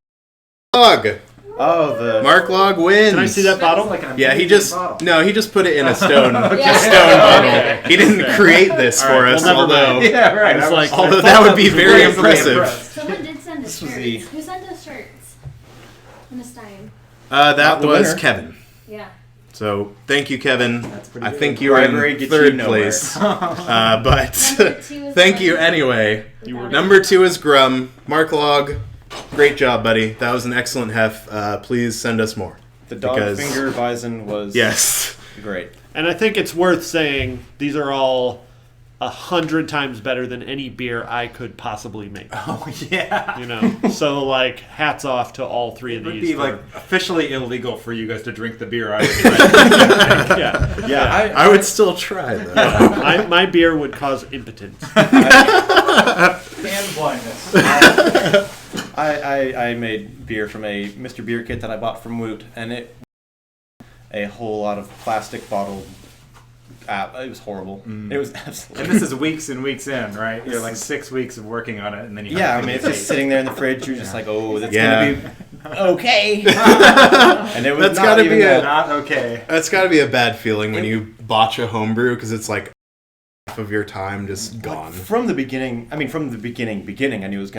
Speaker 6: Oh, the
Speaker 1: Mark Log wins.
Speaker 5: Can I see that bottle?
Speaker 4: Like an
Speaker 1: Yeah, he
Speaker 4: amazing
Speaker 1: just
Speaker 4: bottle.
Speaker 1: he just put it in a stone
Speaker 2: Yeah.
Speaker 1: stone bottle.
Speaker 4: Okay.
Speaker 1: He didn't create this
Speaker 5: All
Speaker 1: for
Speaker 5: right,
Speaker 1: us,
Speaker 5: well, never
Speaker 1: although
Speaker 5: mind.
Speaker 4: Yeah, right.
Speaker 5: I was
Speaker 4: I was
Speaker 5: like-
Speaker 1: although
Speaker 5: I
Speaker 1: that would be very
Speaker 4: Crazily
Speaker 1: impressive.
Speaker 4: impressed.
Speaker 2: Someone did send us
Speaker 6: This was
Speaker 2: shirts.
Speaker 6: the-
Speaker 2: Who sent us shirts? In a Stein.
Speaker 1: That
Speaker 6: Not the
Speaker 1: was
Speaker 6: winner.
Speaker 1: Kevin.
Speaker 2: Yeah.
Speaker 1: So thank you, Kevin.
Speaker 4: That's pretty
Speaker 1: I
Speaker 4: good.
Speaker 1: think you were
Speaker 6: Bribery
Speaker 1: in
Speaker 6: gets
Speaker 1: third
Speaker 6: you nowhere.
Speaker 1: place, but
Speaker 2: Number 2 is
Speaker 1: thank
Speaker 2: the
Speaker 1: you
Speaker 2: one
Speaker 1: anyway.
Speaker 2: without
Speaker 1: Number
Speaker 2: it.
Speaker 1: 2 is Grum. Mark Log. Great job, buddy. That was an excellent hef. Please send us more.
Speaker 6: The dog
Speaker 1: Because-
Speaker 6: finger Weizen was
Speaker 1: Yes.
Speaker 6: great.
Speaker 5: And I think it's worth saying these are all 100 times better than any beer I could possibly make.
Speaker 4: Oh, yeah.
Speaker 5: So like hats off to all 3
Speaker 4: It
Speaker 5: of
Speaker 4: would
Speaker 5: these.
Speaker 4: be like
Speaker 5: for-
Speaker 4: officially illegal for you guys to drink the beer I would drink.
Speaker 5: yeah.
Speaker 1: I would still try though.
Speaker 5: My beer would cause impotence.
Speaker 7: And blindness.
Speaker 6: I made beer from a Mr. Beer kit that I bought from Woot, and it a whole lot of plastic bottled. It was horrible. It was absolutely.
Speaker 4: And this is weeks and weeks in, right? You're like 6 weeks of working on it, and then you
Speaker 6: Yeah, I
Speaker 4: have
Speaker 6: mean,
Speaker 4: to
Speaker 6: it's just sitting there in the fridge. You're just like, oh, that's
Speaker 1: Yeah.
Speaker 6: gonna be okay. And it was
Speaker 1: That's
Speaker 6: not
Speaker 1: gotta
Speaker 6: even
Speaker 1: be a-
Speaker 6: that.
Speaker 4: not okay.
Speaker 1: That's got to be a bad feeling when you botch a homebrew because it's like half of your time just gone.
Speaker 6: From the beginning, I knew it was gonna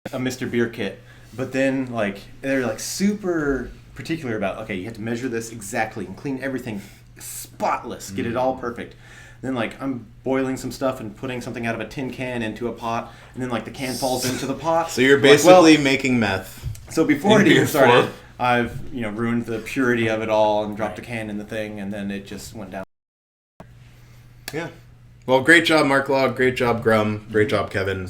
Speaker 6: be a Mr. Beer kit, but then like they're like super particular about okay, you have to measure this exactly and clean everything spotless, get it all perfect. Then like I'm boiling some stuff and putting something out of a tin can into a pot, and then like the can falls into the pot.
Speaker 1: So you're
Speaker 6: Like, well,
Speaker 1: basically making meth.
Speaker 6: so before
Speaker 1: in
Speaker 6: it even
Speaker 1: beer
Speaker 6: started,
Speaker 1: form.
Speaker 6: I've ruined the purity of it all and dropped a can in the thing, and then it just went down.
Speaker 1: Yeah. Well, great job, Mark Log. Great job, Grum. Great job, Kevin.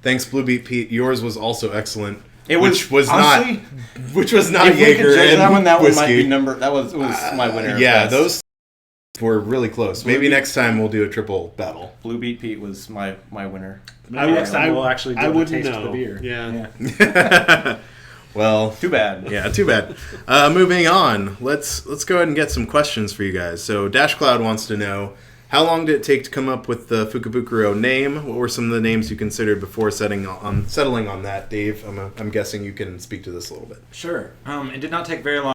Speaker 1: Thanks, Blue Beat Pete. Yours was also excellent. Which was
Speaker 6: honestly,
Speaker 1: not
Speaker 6: if we could
Speaker 1: Jaeger
Speaker 6: judge
Speaker 1: and
Speaker 6: that one, that one
Speaker 1: whiskey.
Speaker 6: might be number. That was my winner.
Speaker 1: Yeah,
Speaker 6: Best.
Speaker 1: those were really close.
Speaker 6: Blue
Speaker 1: Maybe
Speaker 6: Beat-
Speaker 1: next time we'll do a triple battle.
Speaker 6: Blue Beat Pete was my winner.
Speaker 4: Maybe next time we'll actually be
Speaker 5: I
Speaker 4: able to
Speaker 5: wouldn't
Speaker 4: taste
Speaker 5: know.
Speaker 4: the beer.
Speaker 5: Yeah.
Speaker 1: Well,
Speaker 6: Too bad.
Speaker 1: yeah, too bad. Moving on. Let's go ahead and get some questions for you guys. So Dash Cloud wants to know, how long did it take to come up with the Fukubukuro name? What were some of the names you considered before settling on that? Dave, I'm guessing you can speak to this a little bit.
Speaker 4: Sure. It did not take very long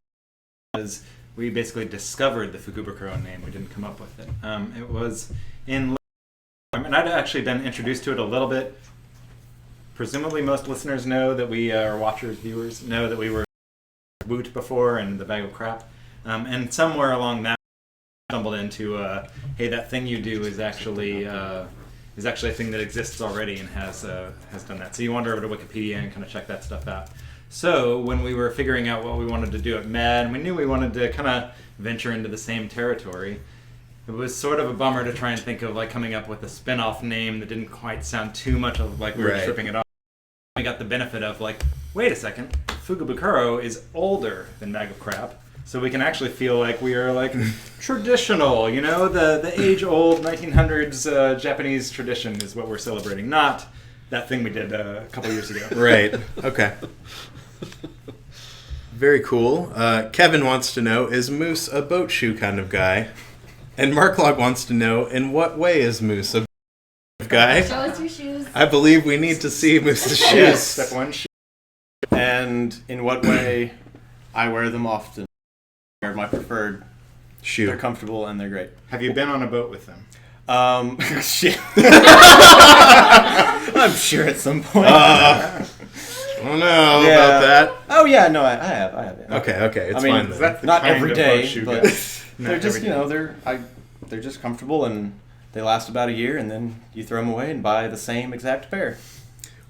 Speaker 4: because we basically discovered the Fugubukuro name. We didn't come up with it. It was in... And I'd actually been introduced to it a little bit. Presumably most listeners know that we, or watchers, viewers, know that we were Woot before and the Bag of Crap. And somewhere along that, I stumbled into, hey, that thing you do is actually a thing that exists already and has done that. So you wander over to Wikipedia and kind of check that stuff out. So when we were figuring out what we wanted to do at Med, and we knew we wanted to kind of venture into the same territory, it was sort of a bummer to try and think of like coming up with a spin-off name that didn't quite sound too much of like we were stripping it off. We got the benefit of like, wait a second, Fugubukuro is older than Bag of Crap, so we can actually feel like we are like traditional, you know, the age-old 1900s Japanese tradition is what we're celebrating, not that thing we did a couple years ago.
Speaker 1: Right. Okay. Very cool. Kevin wants to know, is Moose a boat shoe kind of guy? And Marklog wants to know, in what way is Moose a guy?
Speaker 2: Show us your shoes.
Speaker 1: I believe we need to see Moose's shoes.
Speaker 6: Yes.
Speaker 4: Step one,
Speaker 6: And in what way I wear them often. They're my preferred.
Speaker 1: Shoe.
Speaker 6: They're comfortable and they're great.
Speaker 4: have you been on a boat with them?
Speaker 6: Shit. I'm sure at some point.
Speaker 1: I don't know about that.
Speaker 6: Oh yeah, no, I have. Yeah.
Speaker 1: Okay, it's
Speaker 6: I mean,
Speaker 1: fine then.
Speaker 4: That's the
Speaker 6: Not
Speaker 4: kind
Speaker 6: every
Speaker 4: of
Speaker 6: day,
Speaker 4: boat shoe
Speaker 6: but
Speaker 4: guy.
Speaker 6: they're
Speaker 4: Not
Speaker 6: just
Speaker 4: every day.
Speaker 6: they're just comfortable and they last about a year, and then you throw them away and buy the same exact pair.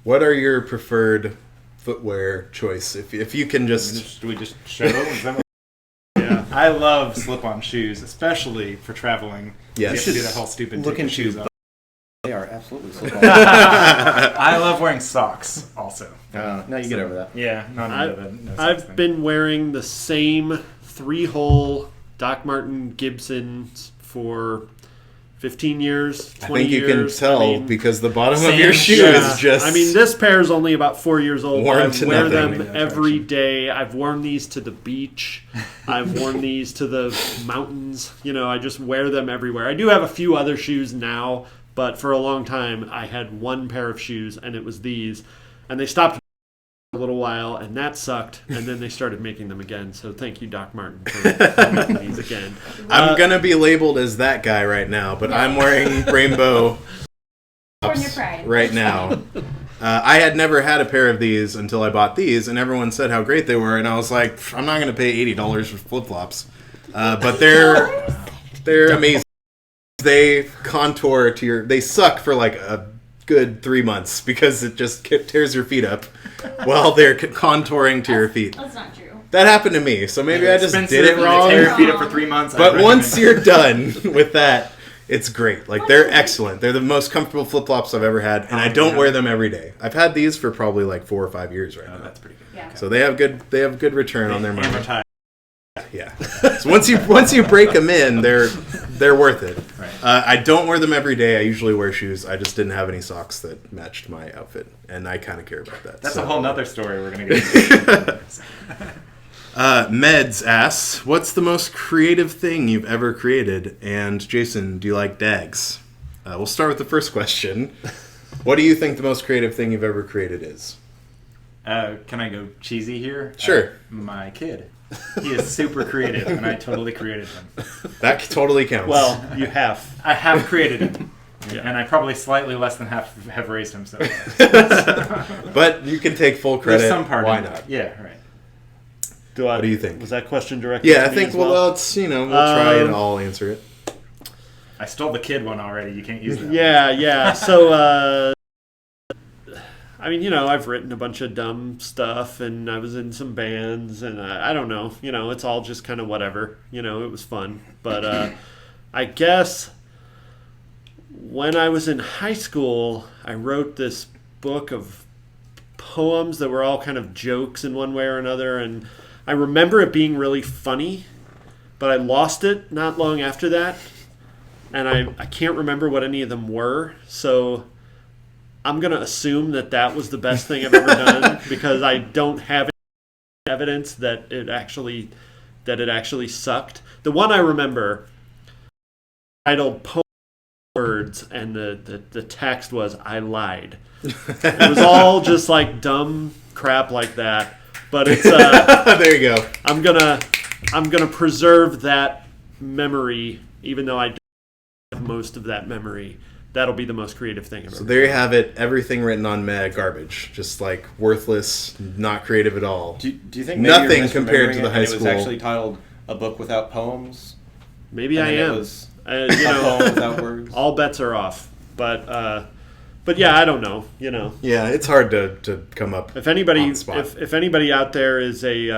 Speaker 1: What are your preferred footwear choice? If you can just...
Speaker 4: Do we just show them? Is that what- Yeah, I love slip-on shoes, especially for traveling.
Speaker 1: Yes.
Speaker 4: You have to do that whole stupid
Speaker 6: Look
Speaker 4: take
Speaker 6: and
Speaker 4: your shoes
Speaker 6: shoes.
Speaker 4: off.
Speaker 6: They are absolutely slip-on.
Speaker 4: I love wearing socks, also.
Speaker 6: Now you get over that.
Speaker 4: Yeah, not into the no socks
Speaker 5: I've
Speaker 4: thing.
Speaker 5: been wearing the same 3-hole Doc Marten Gibsons for 15 years, 20
Speaker 1: I think you
Speaker 5: years.
Speaker 1: can tell
Speaker 5: I mean,
Speaker 1: because the bottom of
Speaker 4: same
Speaker 1: your shoe
Speaker 4: shoe.
Speaker 1: is just...
Speaker 5: I mean, this pair is only about 4 years old.
Speaker 1: Worn
Speaker 5: I
Speaker 1: to
Speaker 5: wear
Speaker 1: nothing.
Speaker 5: them every day. I've worn these to the beach. I've worn these to the mountains. You know, I just wear them everywhere. I do have a few other shoes now, but for a long time, I had one pair of shoes, and it was these. And they stopped a little while, and that sucked. And then they started making them again. So thank you, Doc Marten, for making these again.
Speaker 1: I'm going to be labeled as that guy right now, but I'm wearing rainbow
Speaker 2: Born your pride.
Speaker 1: right now. I had never had a pair of these until I bought these, and everyone said how great they were, and I was like, I'm not going to pay $80 for flip-flops. But they're amazing. They contour to your... They suck for like a good 3 months because it just tears your feet up while they're contouring to your feet.
Speaker 2: That's not true.
Speaker 1: That happened to me, so maybe I just did it wrong.
Speaker 4: Tear your feet up for 3 months.
Speaker 1: But once you're done with that, it's great. Like, they're excellent. They're the most comfortable flip-flops I've ever had, and I don't wear them every day. I've had these for probably like 4 or 5 years right now.
Speaker 4: That's pretty good.
Speaker 2: Yeah.
Speaker 1: So they have good return on their money.
Speaker 4: Amortized.
Speaker 1: Yeah. So once you break them in, they're worth it.
Speaker 4: Right.
Speaker 1: I don't wear them every day. I usually wear shoes. I just didn't have any socks that matched my outfit, and I kind of care about that.
Speaker 4: That's
Speaker 1: so.
Speaker 4: a whole nother story we're going to get into.
Speaker 1: Meds asks, what's the most creative thing you've ever created? And Jason, do you like dags? We'll start with the first question. What do you think the most creative thing you've ever created is?
Speaker 4: Can I go cheesy here?
Speaker 1: Sure.
Speaker 4: My kid. He is super creative, and I totally created him.
Speaker 1: That totally counts.
Speaker 5: Well, you have.
Speaker 4: I have created him.
Speaker 5: Yeah.
Speaker 4: And I probably slightly less than half have raised him. So
Speaker 1: but you can take full credit.
Speaker 4: there's some part.
Speaker 1: Why
Speaker 4: in it.
Speaker 1: not?
Speaker 4: Yeah, right.
Speaker 1: What do you think?
Speaker 5: Was that question directed
Speaker 1: Yeah,
Speaker 5: to
Speaker 1: I
Speaker 5: me
Speaker 1: think
Speaker 5: as
Speaker 1: we'll try and all answer it.
Speaker 4: I stole the kid one already. You can't use that.
Speaker 5: Yeah. So, I mean, I've written a bunch of dumb stuff, and I was in some bands, and I don't know. It's all just kind of whatever. It was fun. But I guess when I was in high school, I wrote this book of poems that were all kind of jokes in one way or another, and I remember it being really funny, but I lost it not long after that, and I can't remember what any of them were, so I'm going to assume that was the best thing I've ever done because I don't have any evidence that it actually sucked. The one I remember, titled Poem Words, and the text was, I lied. It was all just like dumb crap like that. But it's
Speaker 1: there you go.
Speaker 5: I'm gonna I'm going to preserve that memory, even though I don't have most of that memory. That'll be the most creative thing I've ever
Speaker 1: So there you have it. Everything written on garbage. Just like worthless, not creative at all.
Speaker 6: Do you think maybe
Speaker 1: Nothing
Speaker 6: you're
Speaker 1: compared to
Speaker 6: misremembering
Speaker 1: the
Speaker 6: it
Speaker 1: high
Speaker 6: and
Speaker 1: school?
Speaker 6: It was actually titled A Book Without Poems?
Speaker 5: Maybe
Speaker 6: And
Speaker 5: I
Speaker 6: then it
Speaker 5: am.
Speaker 6: was
Speaker 5: You
Speaker 6: A
Speaker 5: know,
Speaker 6: Poem Without Words?
Speaker 5: all bets are off. But yeah, I don't know. You know,
Speaker 1: Yeah, it's hard to come up.
Speaker 5: if anybody
Speaker 1: on the spot.
Speaker 5: if anybody out there is a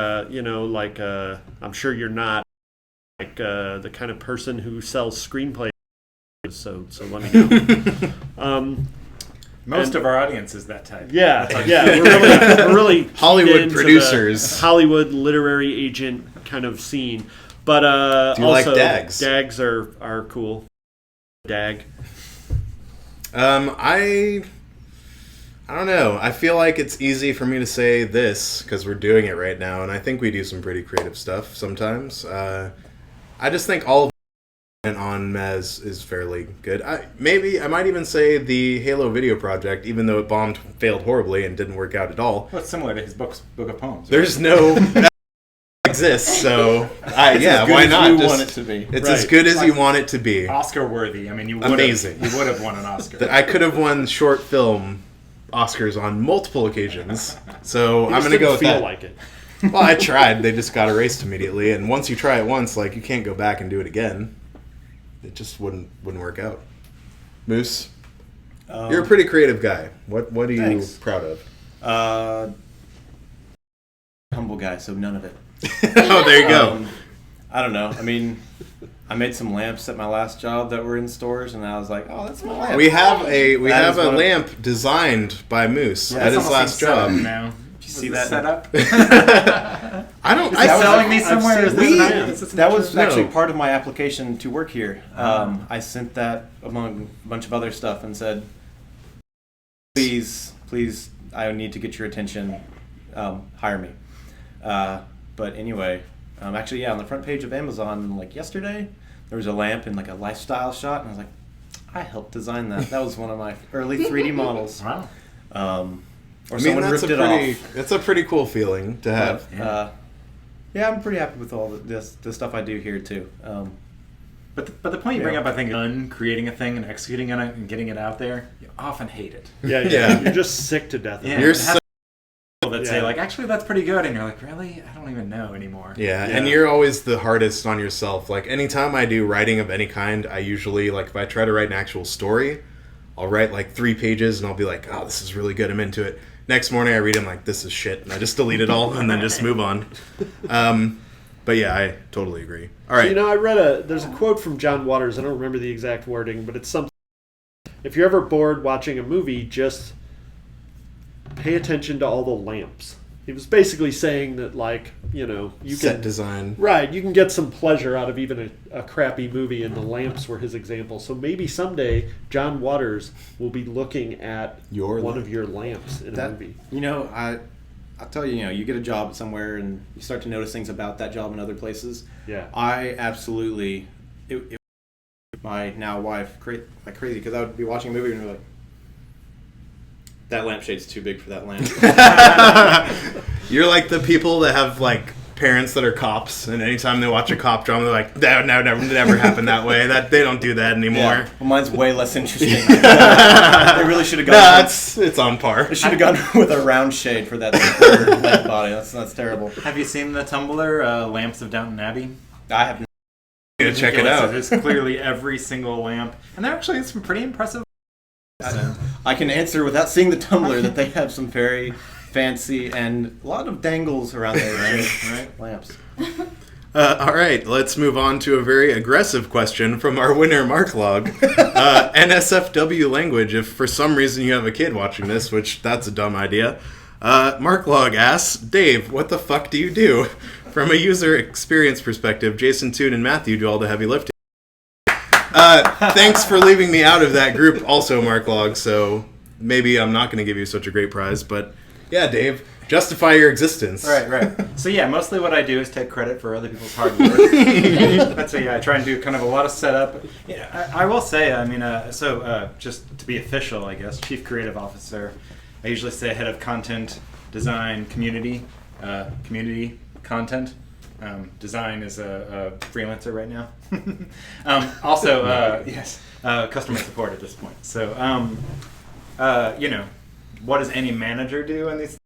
Speaker 5: I'm sure you're not like the kind of person who sells screenplays. So let me know.
Speaker 4: Most of our audience is that type.
Speaker 5: Yeah. We're really
Speaker 1: Hollywood
Speaker 5: into the
Speaker 1: producers.
Speaker 5: Hollywood literary agent kind of scene. But
Speaker 1: Do you like
Speaker 5: also,
Speaker 1: dags?
Speaker 5: Dags are cool. Dag.
Speaker 1: I don't know. I feel like it's easy for me to say this because we're doing it right now, and I think we do some pretty creative stuff sometimes. I just think all of it on Mez is fairly good. I might even say the Halo video project, even though it failed horribly and didn't work out at all.
Speaker 4: Well, it's similar to his book of poems.
Speaker 1: There's no that exists, so
Speaker 6: It's as good
Speaker 1: why
Speaker 6: as
Speaker 1: not?
Speaker 6: you
Speaker 1: Just-
Speaker 6: want it to be.
Speaker 1: It's
Speaker 5: Right.
Speaker 1: as good as you want it to be.
Speaker 4: Oscar worthy. I mean, you would
Speaker 1: Amazing.
Speaker 4: have won an Oscar.
Speaker 1: I could have won short film Oscars on multiple occasions, so I'm
Speaker 5: Just
Speaker 1: gonna go
Speaker 5: didn't
Speaker 1: with
Speaker 5: feel
Speaker 1: that.
Speaker 5: like it.
Speaker 1: Well, I tried. They just got erased immediately, and once you try it once, like you can't go back and do it again. It just wouldn't work out. Moose, you're a pretty creative guy. What are you
Speaker 6: Thanks.
Speaker 1: proud of?
Speaker 6: Humble guy, so none of it.
Speaker 1: Oh, there you go.
Speaker 6: I don't know. I mean, I made some lamps at my last job that were in stores, and I was like, "Oh, that's my lamp."
Speaker 1: We have a
Speaker 6: That is one of-
Speaker 1: lamp designed by Moose
Speaker 6: Yeah,
Speaker 1: at
Speaker 6: it's
Speaker 1: his last job.
Speaker 4: Now.
Speaker 6: you see
Speaker 4: Was
Speaker 6: that?
Speaker 4: it set up?
Speaker 1: I don't.
Speaker 4: Is he
Speaker 1: I
Speaker 4: selling me
Speaker 6: I've
Speaker 4: somewhere? Is
Speaker 6: seen-
Speaker 4: this
Speaker 6: we-
Speaker 4: an ad? Is this an
Speaker 6: That was
Speaker 1: No.
Speaker 6: actually part of my application to work here. I sent that among a bunch of other stuff and said, please, I need to get your attention. Hire me. But anyway, actually, yeah, on the front page of Amazon, like yesterday, there was a lamp in like a lifestyle shot, and I was like, I helped design that. That was one of my early 3D models.
Speaker 4: Wow.
Speaker 6: Or someone ripped it off.
Speaker 1: That's a pretty cool feeling to have.
Speaker 6: Yeah, I'm pretty happy with all the stuff I do here too.
Speaker 4: But the point you bring
Speaker 6: Yeah.
Speaker 4: up, I think, on creating a thing and executing on it and getting it out there, you often hate it.
Speaker 1: Yeah.
Speaker 5: You're just sick to death. of
Speaker 4: Yeah.
Speaker 5: it.
Speaker 1: You're
Speaker 4: it has
Speaker 1: so
Speaker 4: People that say
Speaker 5: Yeah.
Speaker 4: like, actually, that's pretty good, and you're like, really? I don't even know anymore.
Speaker 1: Yeah,
Speaker 5: Yeah.
Speaker 1: and you're always the hardest on yourself. Like, anytime I do writing of any kind, I usually, like, if I try to write an actual story, I'll write, like, 3 pages, and I'll be like, oh, this is really good, I'm into it. Next morning, I read it, I'm like, this is shit, and I just delete it all, and then just move on. But yeah, I totally agree. All right.
Speaker 5: You know, there's a quote from John Waters. I don't remember the exact wording, but it's something. If you're ever bored watching a movie, just pay attention to all the lamps. He was basically saying that, like, you know, you
Speaker 1: Set
Speaker 5: can
Speaker 1: design.
Speaker 5: right, you can get some pleasure out of even a crappy movie, and the lamps were his example. So maybe someday John Waters will be looking at
Speaker 1: Your
Speaker 5: one
Speaker 1: lamp.
Speaker 5: of your lamps in a
Speaker 6: That,
Speaker 5: movie.
Speaker 6: you know, I'll tell you, you know, you get a job somewhere and you start to notice things about that job in other places.
Speaker 5: Yeah.
Speaker 6: I absolutely, it my now wife like crazy, because I would be watching a movie and be like, that lampshade's too big for that lamp.
Speaker 1: You're like the people that have, like, parents that are cops, and anytime they watch a cop drama, they're like, that never happened that way. That they don't do that anymore.
Speaker 6: Yeah. Well, mine's way less interesting. They really should have gone.
Speaker 1: It's on par.
Speaker 6: They should have gone with a round shade for that square lamp body. That's terrible.
Speaker 4: Have you seen the Tumblr, Lamps of Downton Abbey?
Speaker 6: I have.
Speaker 1: Yeah, check it out.
Speaker 4: There's clearly every single lamp, and there actually is some pretty impressive.
Speaker 6: I can answer without seeing the Tumblr that they have some very fancy and a lot of dangles around there, right? Lamps.
Speaker 1: All right, let's move on to a very aggressive question from our winner, Mark Log. NSFW language, if for some reason you have a kid watching this, which that's a dumb idea. Mark Log asks, Dave, what the fuck do you do? From a user experience perspective, Jason, Toon, and Matthew do all the heavy lifting. Thanks for leaving me out of that group also, Mark Log, so maybe I'm not going to give you such a great prize, but yeah, Dave, justify your existence.
Speaker 4: Right. So yeah, mostly what I do is take credit for other people's hard work. That's yeah. I try and do kind of a lot of setup. Yeah, I will say, I mean, just to be official, I guess, Chief Creative Officer. I usually say head of content, design, community content. Design is a freelancer right now. Also, yes, customer support at this point. So, what does any manager do in these?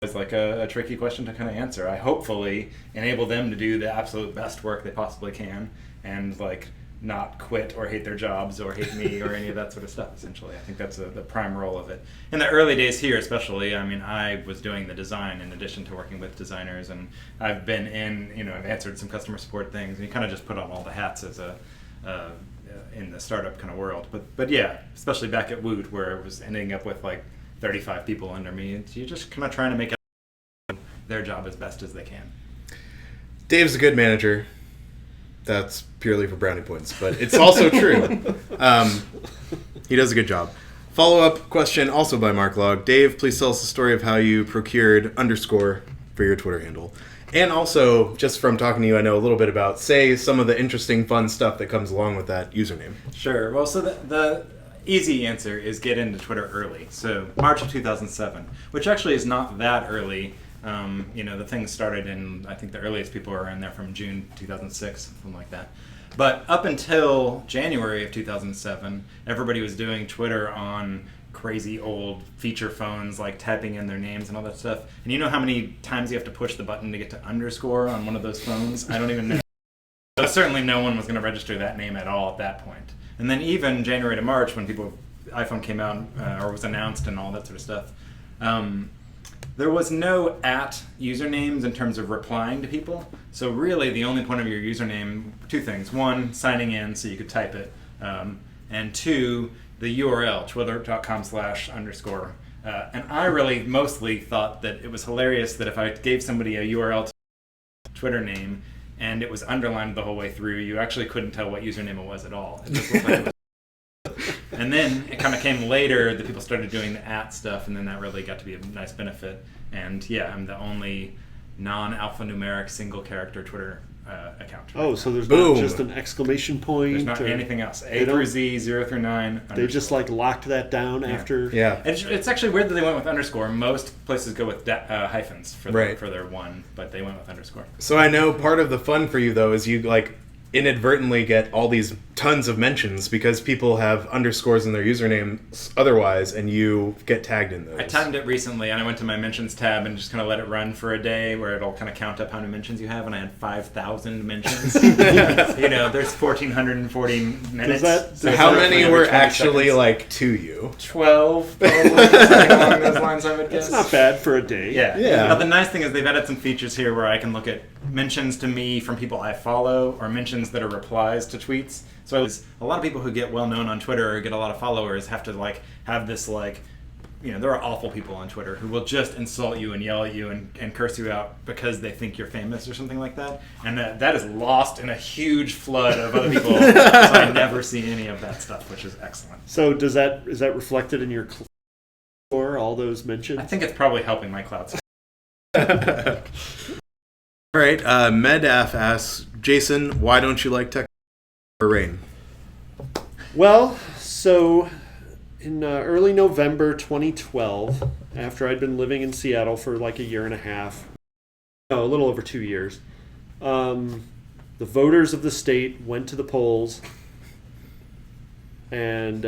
Speaker 4: It's like a tricky question to kind of answer. I hopefully enable them to do the absolute best work they possibly can, and like not quit or hate their jobs or hate me or any of that sort of stuff. Essentially, I think that's the prime role of it. In the early days here, especially, I mean, I was doing the design in addition to working with designers, and I've been I've answered some customer support things, and you kind of just put on all the hats as in the startup kind of world. But yeah, especially back at Woot, where it was ending up with like 35 people under me. You're just kind of trying to make their job as best as they can.
Speaker 1: Dave's a good manager. That's purely for brownie points, but it's also true. He does a good job. Follow-up question also by Marklog. Dave, please tell us the story of how you procured _ for your Twitter handle. And also, just from talking to you, I know a little bit about, say, some of the interesting, fun stuff that comes along with that username.
Speaker 4: Sure. Well, so the easy answer is get into Twitter early. So March of 2007, which actually is not that early. The thing started in, I think the earliest people were in there from June 2006, something like that. But up until January of 2007, everybody was doing Twitter on crazy old feature phones, like typing in their names and all that stuff. And you know how many times you have to push the button to get to _ on one of those phones? I don't even know. So certainly no one was going to register that name at all at that point. And then even January to March, when iPhone came out or was announced and all that sort of stuff, there was no usernames in terms of replying to people. So really the only point of your username, two things. One, signing in so you could type it. And two, the URL, twitter.com/_. And I really mostly thought that it was hilarious that if I gave somebody a URL to Twitter name and it was underlined the whole way through, you actually couldn't tell what username it was at all. It just looked like it was. And then it kind of came later that people started doing the stuff, and then that really got to be a nice benefit. And yeah, I'm the only non-alphanumeric single character Twitter account.
Speaker 5: Oh, so there's
Speaker 1: Boom.
Speaker 5: not just an exclamation point?
Speaker 4: There's not anything else. A through Z, 0 through 9.
Speaker 5: They just like locked that down after?
Speaker 1: Yeah.
Speaker 4: It's actually weird that they went with _ Most places go with hyphens for their one, but they went with _.
Speaker 1: So I know part of the fun for you, though, is you inadvertently get all these tons of mentions because people have underscores in their usernames otherwise, and you get tagged in those.
Speaker 4: I timed it recently, and I went to my mentions tab and just kind of let it run for a day, where it'll kind of count up how many mentions you have, and I had 5,000 mentions. There's 1,440 minutes.
Speaker 1: So how many were actually to you?
Speaker 4: 12, probably, something along those lines, I would guess.
Speaker 5: It's not bad for a day.
Speaker 1: Yeah.
Speaker 4: Now, the nice thing is they've added some features here where I can look at mentions to me from people I follow, or mentions that are replies to tweets. So a lot of people who get well known on Twitter or get a lot of followers have to have this there are awful people on Twitter who will just insult you and yell at you and curse you out because they think you're famous or something like that. And that is lost in a huge flood of other people. So I never see any of that stuff, which is excellent.
Speaker 5: So is that reflected in your score, all those mentions?
Speaker 4: I think it's probably helping my cloud score.
Speaker 1: All right. Medaf asks, Jason, why don't you like tech or rain?
Speaker 5: Well, so in early November 2012, after I'd been living in Seattle for like a year and a half, a little over 2 years, the voters of the state went to the polls and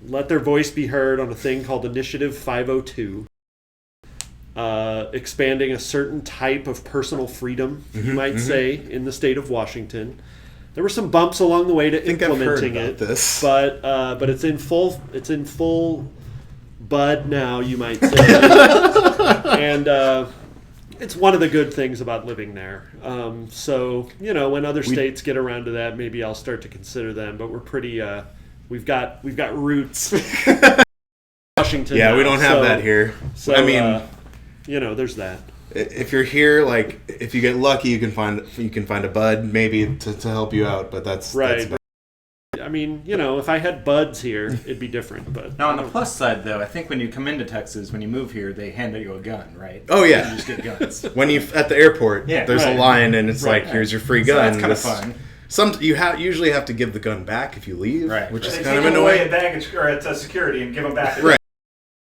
Speaker 5: let their voice be heard on a thing called Initiative 502. Expanding a certain type of personal freedom, you might say, in the state of Washington. There were some bumps along the way to implementing it, but it's in full bud now, you might say. And it's one of the good things about living there. So when other states get around to that, maybe I'll start to consider them. But we're pretty. We've got roots. Washington.
Speaker 1: Yeah,
Speaker 5: now,
Speaker 1: we don't have that here.
Speaker 5: So
Speaker 1: I mean.
Speaker 5: There's that.
Speaker 1: If you're here, if you get lucky, you can find a bud maybe to help you out, but that's
Speaker 5: right.
Speaker 1: That's
Speaker 5: I mean, if I had buds here, it'd be different. But
Speaker 4: now, on the plus side, though, I think when you come into Texas, when you move here, they hand you a gun, right?
Speaker 1: Oh yeah,
Speaker 4: you just get guns.
Speaker 1: When you at the airport, there's a line, and it's here's your free gun.
Speaker 4: So that's kind of fun.
Speaker 1: You usually have to give the gun back if you leave,
Speaker 4: which
Speaker 1: is
Speaker 7: they
Speaker 1: kind of
Speaker 7: take
Speaker 1: annoying.
Speaker 7: away at baggage or at security and give them back.
Speaker 1: Right.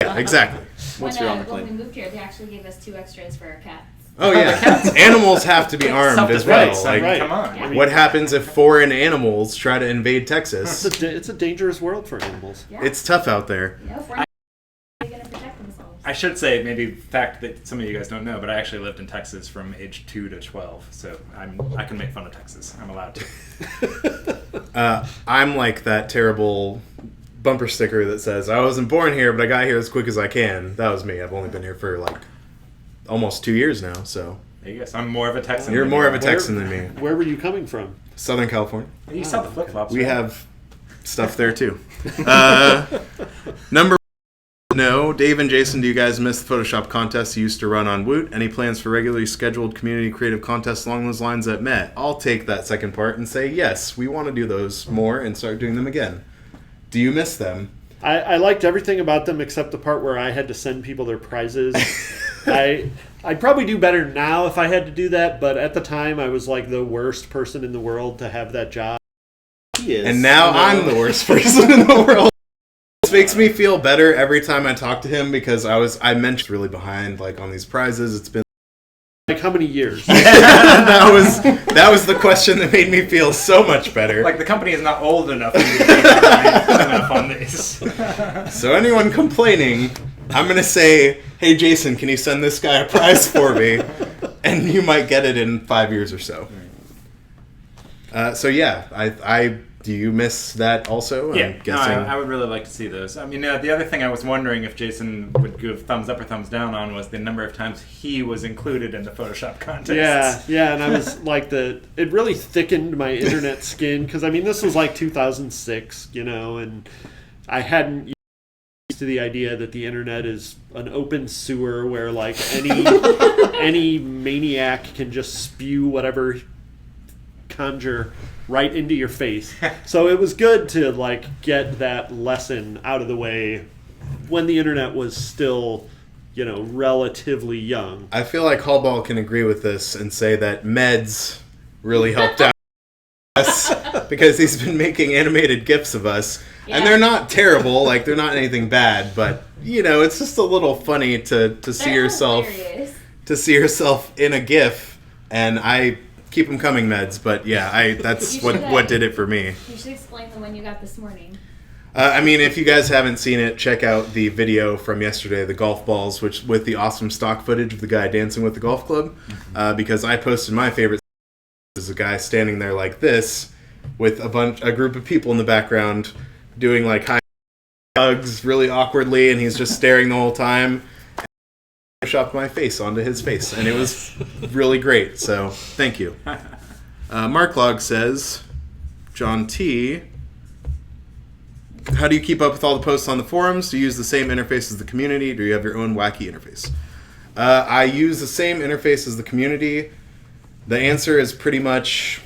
Speaker 1: Yeah, exactly.
Speaker 2: When we moved here, they actually gave us 2 extras for our cats.
Speaker 1: Oh yeah, animals have to be armed as well.
Speaker 4: Self-defense,
Speaker 1: Like,
Speaker 5: right.
Speaker 4: come on.
Speaker 2: Yeah.
Speaker 1: what happens if foreign animals try to invade Texas?
Speaker 5: It's a dangerous world for animals.
Speaker 2: Yeah.
Speaker 1: It's tough out there.
Speaker 2: Yeah, if we're not going to protect themselves.
Speaker 4: I should say maybe the fact that some of you guys don't know, but I actually lived in Texas from age 2 to 12, so I can make fun of Texas. I'm allowed to.
Speaker 1: I'm like that terrible bumper sticker that says, I wasn't born here, but I got here as quick as I can. That was me. I've only been here for like almost 2 years now, so.
Speaker 4: There you go. So I'm more of a Texan.
Speaker 1: You're
Speaker 4: than
Speaker 1: more
Speaker 4: you
Speaker 1: of a
Speaker 4: are.
Speaker 1: Texan than me.
Speaker 5: Where were you coming from?
Speaker 1: Southern California.
Speaker 4: You saw the flip flops.
Speaker 1: We have stuff there too. Number no, Dave and Jason, do you guys miss the Photoshop contests you used to run on Woot? Any plans for regularly scheduled community creative contests along those lines at Met? I'll take that second part and say yes, we want to do those more and start doing them again. Do you miss them?
Speaker 5: I liked everything about them except the part where I had to send people their prizes. I'd probably do better now if I had to do that, but at the time I was like the worst person in the world to have that job.
Speaker 6: He is.
Speaker 1: And now I'm the worst person in the world. This makes me feel better every time I talk to him because I mentioned really behind like on these prizes. It's been
Speaker 5: Like how many years?
Speaker 1: that was the question that made me feel so much better.
Speaker 4: Like the company is not old enough to be enough on these.
Speaker 1: So anyone complaining, I'm gonna say, hey Jason, can you send this guy a prize for me? And you might get it in 5 years or so. So yeah, I do you miss that also?
Speaker 4: Yeah,
Speaker 1: I'm
Speaker 4: no,
Speaker 1: guessing.
Speaker 4: I would really like to see those. I mean, the other thing I was wondering if Jason would give thumbs up or thumbs down on was the number of times he was included in the Photoshop contest.
Speaker 5: Yeah, and I was like it really thickened my internet skin because I mean this was like 2006, and I hadn't used to the idea that the internet is an open sewer where like any maniac can just spew whatever conjure right into your face. So it was good to like get that lesson out of the way when the internet was still, relatively young.
Speaker 1: I feel like Hallball can agree with this and say that meds really helped out us because he's been making animated GIFs of us.
Speaker 2: Yeah.
Speaker 1: And they're not terrible, like they're not anything bad, but it's just a little funny to see
Speaker 2: They're
Speaker 1: yourself
Speaker 2: hilarious.
Speaker 1: in a GIF, and I keep them coming, meds. But yeah, that's
Speaker 2: You should,
Speaker 1: what did it for me.
Speaker 2: You should explain the one you got this morning.
Speaker 1: I mean, if you guys haven't seen it, check out the video from yesterday, the golf balls, which with the awesome stock footage of the guy dancing with the golf club, because I posted my favorite is a guy standing there like this with a group of people in the background doing like high hugs really awkwardly, and he's just staring the whole time. I shoved my face onto his face, and it was really great. So thank you. Mark Log says, John T. How do you keep up with all the posts on the forums? Do you use the same interface as the community? Do you have your own wacky interface? I use the same interface as the community. The answer is pretty much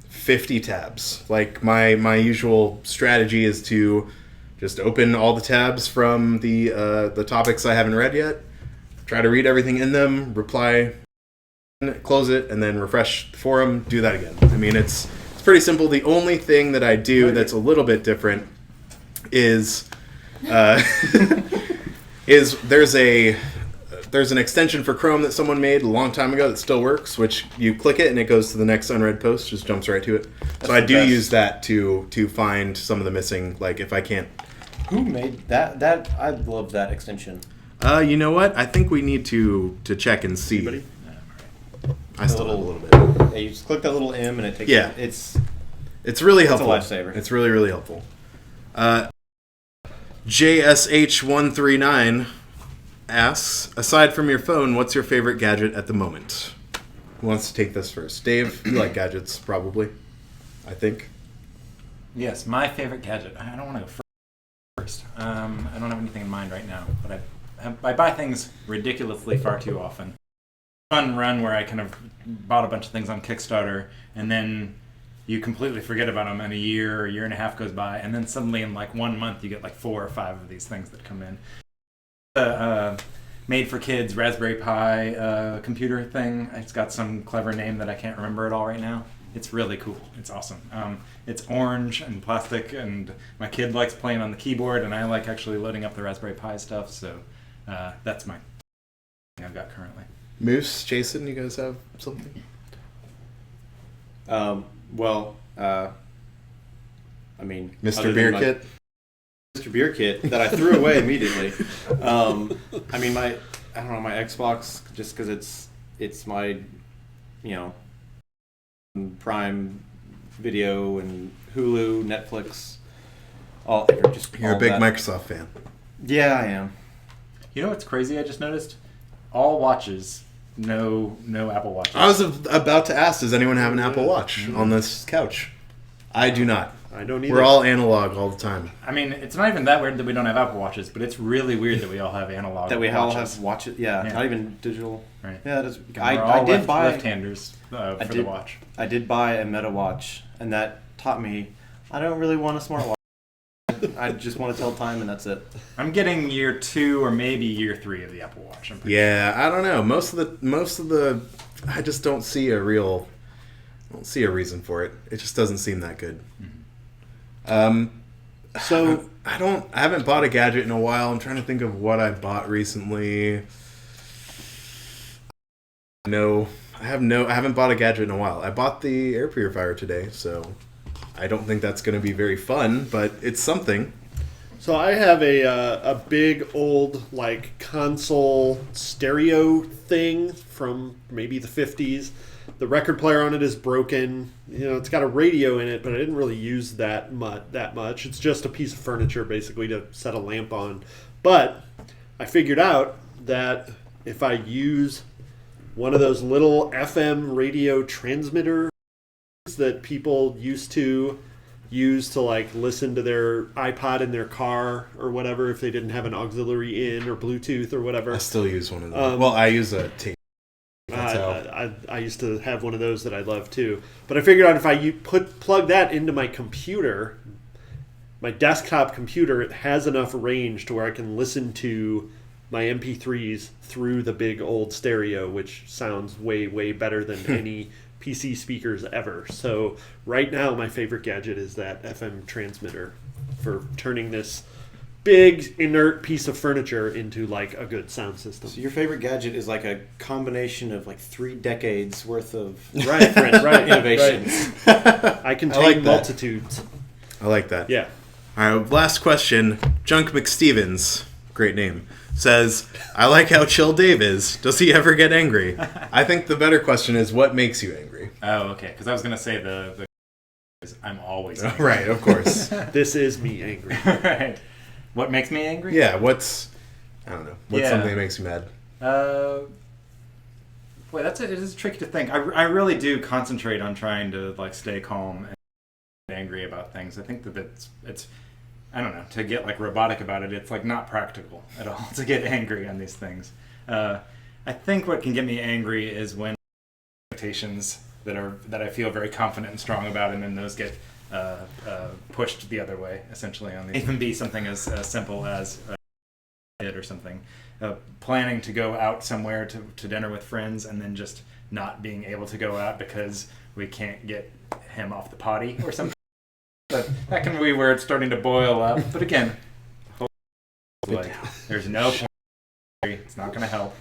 Speaker 1: 50 tabs. Like my usual strategy is to just open all the tabs from the topics I haven't read yet, try to read everything in them, reply, close it, and then refresh the forum, do that again. I mean, it's pretty simple. The only thing that I do that's a little bit different is there's an extension for Chrome that someone made a long time ago that still works, which you click it and it goes to the next unread post, just jumps right to it. So I do use that to find some of the missing, like if I can't.
Speaker 6: Who made that? I love that extension.
Speaker 1: You know what? I think we need to check and see.
Speaker 5: Anybody?
Speaker 1: I still have a little bit.
Speaker 6: Yeah, you just click that little M and it takes.
Speaker 1: Yeah.
Speaker 6: It's
Speaker 1: really helpful.
Speaker 6: a lifesaver.
Speaker 1: It's really, really helpful. JSH139 asks, aside from your phone, what's your favorite gadget at the moment? Who wants to take this first? Dave, you like gadgets, probably. I think.
Speaker 4: Yes, my favorite gadget. I don't want to go first. I don't have anything in mind right now, but I buy things ridiculously far too often. Fun run where I kind of bought a bunch of things on Kickstarter, and then you completely forget about them, and a year or year and a half goes by, and then suddenly in like 1 month you get like 4 or 5 of these things that come in. The made for kids Raspberry Pi computer thing. It's got some clever name that I can't remember at all right now. It's really cool. It's awesome. It's orange and plastic, and my kid likes playing on the keyboard, and I like actually loading up the Raspberry Pi stuff. So that's my thing I've got currently.
Speaker 1: Moose, Jason, you guys have something?
Speaker 6: Well, I mean,
Speaker 1: Mr.
Speaker 6: other
Speaker 1: Beer
Speaker 6: than
Speaker 1: Kit?
Speaker 6: Mr. Beer Kit that I threw away immediately. I mean, I don't know, my Xbox, just because it's my, Prime Video and Hulu, Netflix,
Speaker 1: You're a big Microsoft fan.
Speaker 6: Yeah, I am.
Speaker 4: You know what's crazy? I just noticed all watches, no Apple Watches.
Speaker 1: I was about to ask, does anyone have an Apple Watch on this couch? I do not.
Speaker 5: I don't either.
Speaker 1: We're all analog all the time.
Speaker 4: I mean, it's not even that weird that we don't have Apple Watches, but it's really weird that we all have analog.
Speaker 6: That we all
Speaker 4: watches.
Speaker 6: have watches. Yeah,
Speaker 4: Yeah.
Speaker 6: not even digital.
Speaker 4: Right.
Speaker 6: Yeah, that is.
Speaker 4: We're
Speaker 6: I
Speaker 4: all
Speaker 6: did buy
Speaker 4: left-handers for the watch.
Speaker 6: I did buy a Meta watch, and that taught me I don't really want a smartwatch. I just want to tell time, and that's it.
Speaker 4: I'm getting year 2 or maybe year 3 of the Apple Watch. I'm pretty
Speaker 1: Yeah, I don't know. Most of the, I just don't see a reason for it. It just doesn't seem that good.
Speaker 5: So
Speaker 1: I haven't bought a gadget in a while. I'm trying to think of what I bought recently. No, I haven't bought a gadget in a while. I bought the air purifier today, so I don't think that's going to be very fun, but it's something.
Speaker 5: So I have a big old like console stereo thing from maybe the 50s. The record player on it is broken. It's got a radio in it, but I didn't really use that much. It's just a piece of furniture basically to set a lamp on. But I figured out that if I use one of those little FM radio transmitters that people used to use to like listen to their iPod in their car or whatever if they didn't have an auxiliary in or Bluetooth or whatever.
Speaker 1: I still use one of those. Well, I use a tape.
Speaker 5: I used to have one of those that I love too. But I figured out if I plug that into my computer, my desktop computer, it has enough range to where I can listen to my MP3s through the big old stereo, which sounds way, way better than any PC speakers ever. So right now my favorite gadget is that FM transmitter for turning this big inert piece of furniture into like a good sound system.
Speaker 6: So your favorite gadget is like a combination of like 3 decades worth of
Speaker 5: right
Speaker 6: innovations.
Speaker 5: Right. I contain
Speaker 1: like that.
Speaker 5: multitudes.
Speaker 1: I like that.
Speaker 5: Yeah.
Speaker 1: All right, last question. Junk McStevens, great name, says, I like how chill Dave is. Does he ever get angry? I think the better question is, what makes you angry?
Speaker 4: Oh, okay. Because I was going to say the I'm always angry.
Speaker 1: Right, of course.
Speaker 5: This is me angry.
Speaker 4: Right. What makes me angry?
Speaker 1: Yeah, I don't know. What's something that makes you mad?
Speaker 4: Boy, it is tricky to think. I really do concentrate on trying to like stay calm and angry about things. I think that it's I don't know, to get like robotic about it, it's like not practical at all to get angry on these things. I think what can get me angry is when expectations that I feel very confident and strong about, and then those get pushed the other way, essentially on these. It can be something as simple as or something. Planning to go out somewhere to dinner with friends and then just not being able to go out because we can't get him off the potty or something. But that can be where it's starting to boil up. But again, like, there's no point. It's not going to help.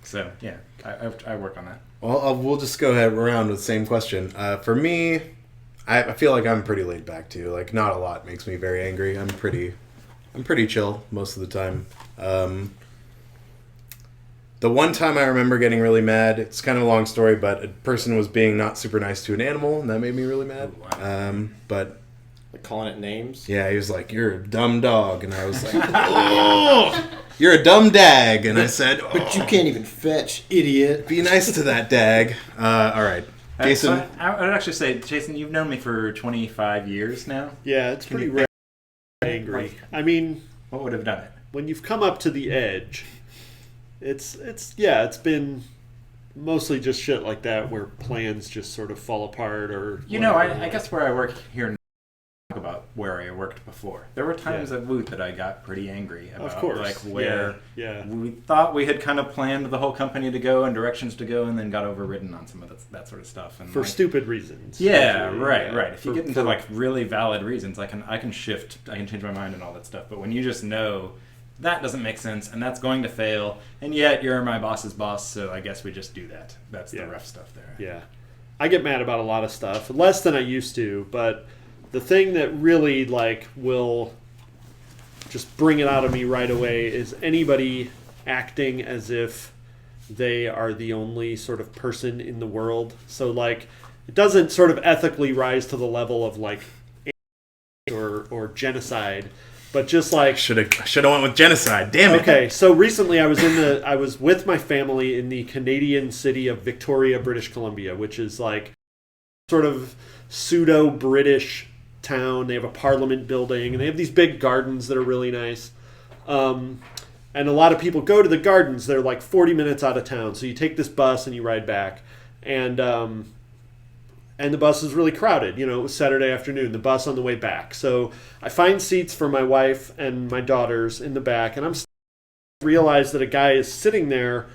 Speaker 4: So yeah, I work on that.
Speaker 1: Well, we'll just go around with the same question. For me, I feel like I'm pretty laid back too. Like not a lot makes me very angry. I'm pretty chill most of the time. The one time I remember getting really mad, it's kind of a long story, but a person was being not super nice to an animal, and that made me really mad.
Speaker 4: Oh, wow.
Speaker 1: But
Speaker 6: Like calling it names?
Speaker 1: yeah, he was like, "You're a dumb dog," and I was like, "Oh, you're a dumb dag," and I said,
Speaker 6: But you can't even fetch, idiot.
Speaker 1: be nice to that dag." All right, Jason.
Speaker 4: So I would actually say, Jason, you've known me for 25 years now.
Speaker 5: Yeah, it's pretty rare to be angry. I mean,
Speaker 4: What would have done it?
Speaker 5: when you've come up to the edge, it's been mostly just shit like that where plans just sort of fall apart or
Speaker 4: I guess where I work here now, talk about where I worked before. There were times at Woot that I got pretty angry about,
Speaker 5: Of course.
Speaker 4: like where
Speaker 5: Yeah.
Speaker 4: we thought we had kind of planned the whole company to go and directions to go, and then got overridden on some of that sort of stuff. And
Speaker 5: For
Speaker 4: like,
Speaker 5: stupid reasons.
Speaker 4: yeah,
Speaker 5: usually,
Speaker 4: right,
Speaker 5: yeah.
Speaker 4: right. If you
Speaker 5: For-
Speaker 4: get into like really valid reasons, I can shift, I can change my mind and all that stuff. But when you just know that doesn't make sense, and that's going to fail, and yet you're my boss's boss, so I guess we just do that. That's the rough stuff there.
Speaker 5: Yeah. I get mad about a lot of stuff, less than I used to, but the thing that really like will just bring it out of me right away is anybody acting as if they are the only sort of person in the world. So like it doesn't sort of ethically rise to the level of like or genocide, but just like
Speaker 1: Should have went with genocide. Damn it.
Speaker 5: okay, so recently I was with my family in the Canadian city of Victoria, British Columbia, which is like sort of pseudo British town. They have a parliament building and they have these big gardens that are really nice. And a lot of people go to the gardens. They're like 40 minutes out of town. So you take this bus and you ride back. And the bus is really crowded. You know, it was Saturday afternoon, the bus on the way back. So I find seats for my wife and my daughters in the back. And realize that a guy is sitting there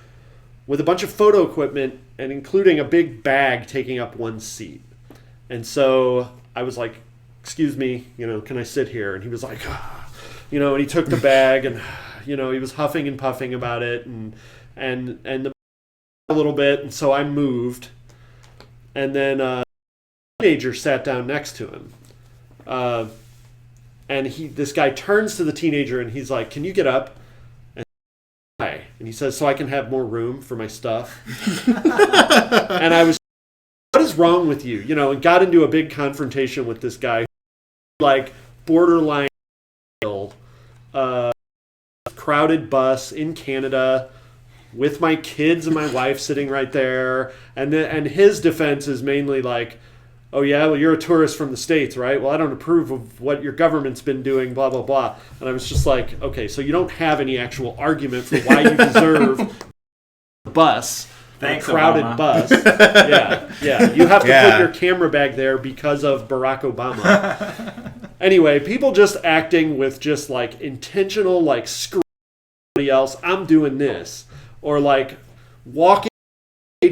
Speaker 5: with a bunch of photo equipment and including a big bag taking up one seat. And so I was like, excuse me, you know, can I sit here? And he was like, you know, and he took the bag and, you know, he was huffing and puffing about it and the a little bit. And so I moved. And then a teenager sat down next to him. And this guy turns to the teenager and he's like, can you get up? And hi. And he says, so I can have more room for my stuff. And I was, what is wrong with you? You know, and got into a big confrontation with this guy, like borderline crowded bus in Canada with my kids and my wife sitting right there. And his defense is mainly like, oh yeah, well you're a tourist from the States, right? Well, I don't approve of what your government's been doing, blah, blah, blah. And I was just like, okay, so you don't have any actual argument for why you deserve a bus.
Speaker 4: Thanks,
Speaker 5: a crowded
Speaker 4: Obama.
Speaker 5: Bus. Yeah. You have to put your camera bag there because of Barack Obama. Anyway, people just acting with just like intentional, like screw somebody else, I'm doing this. Or like walking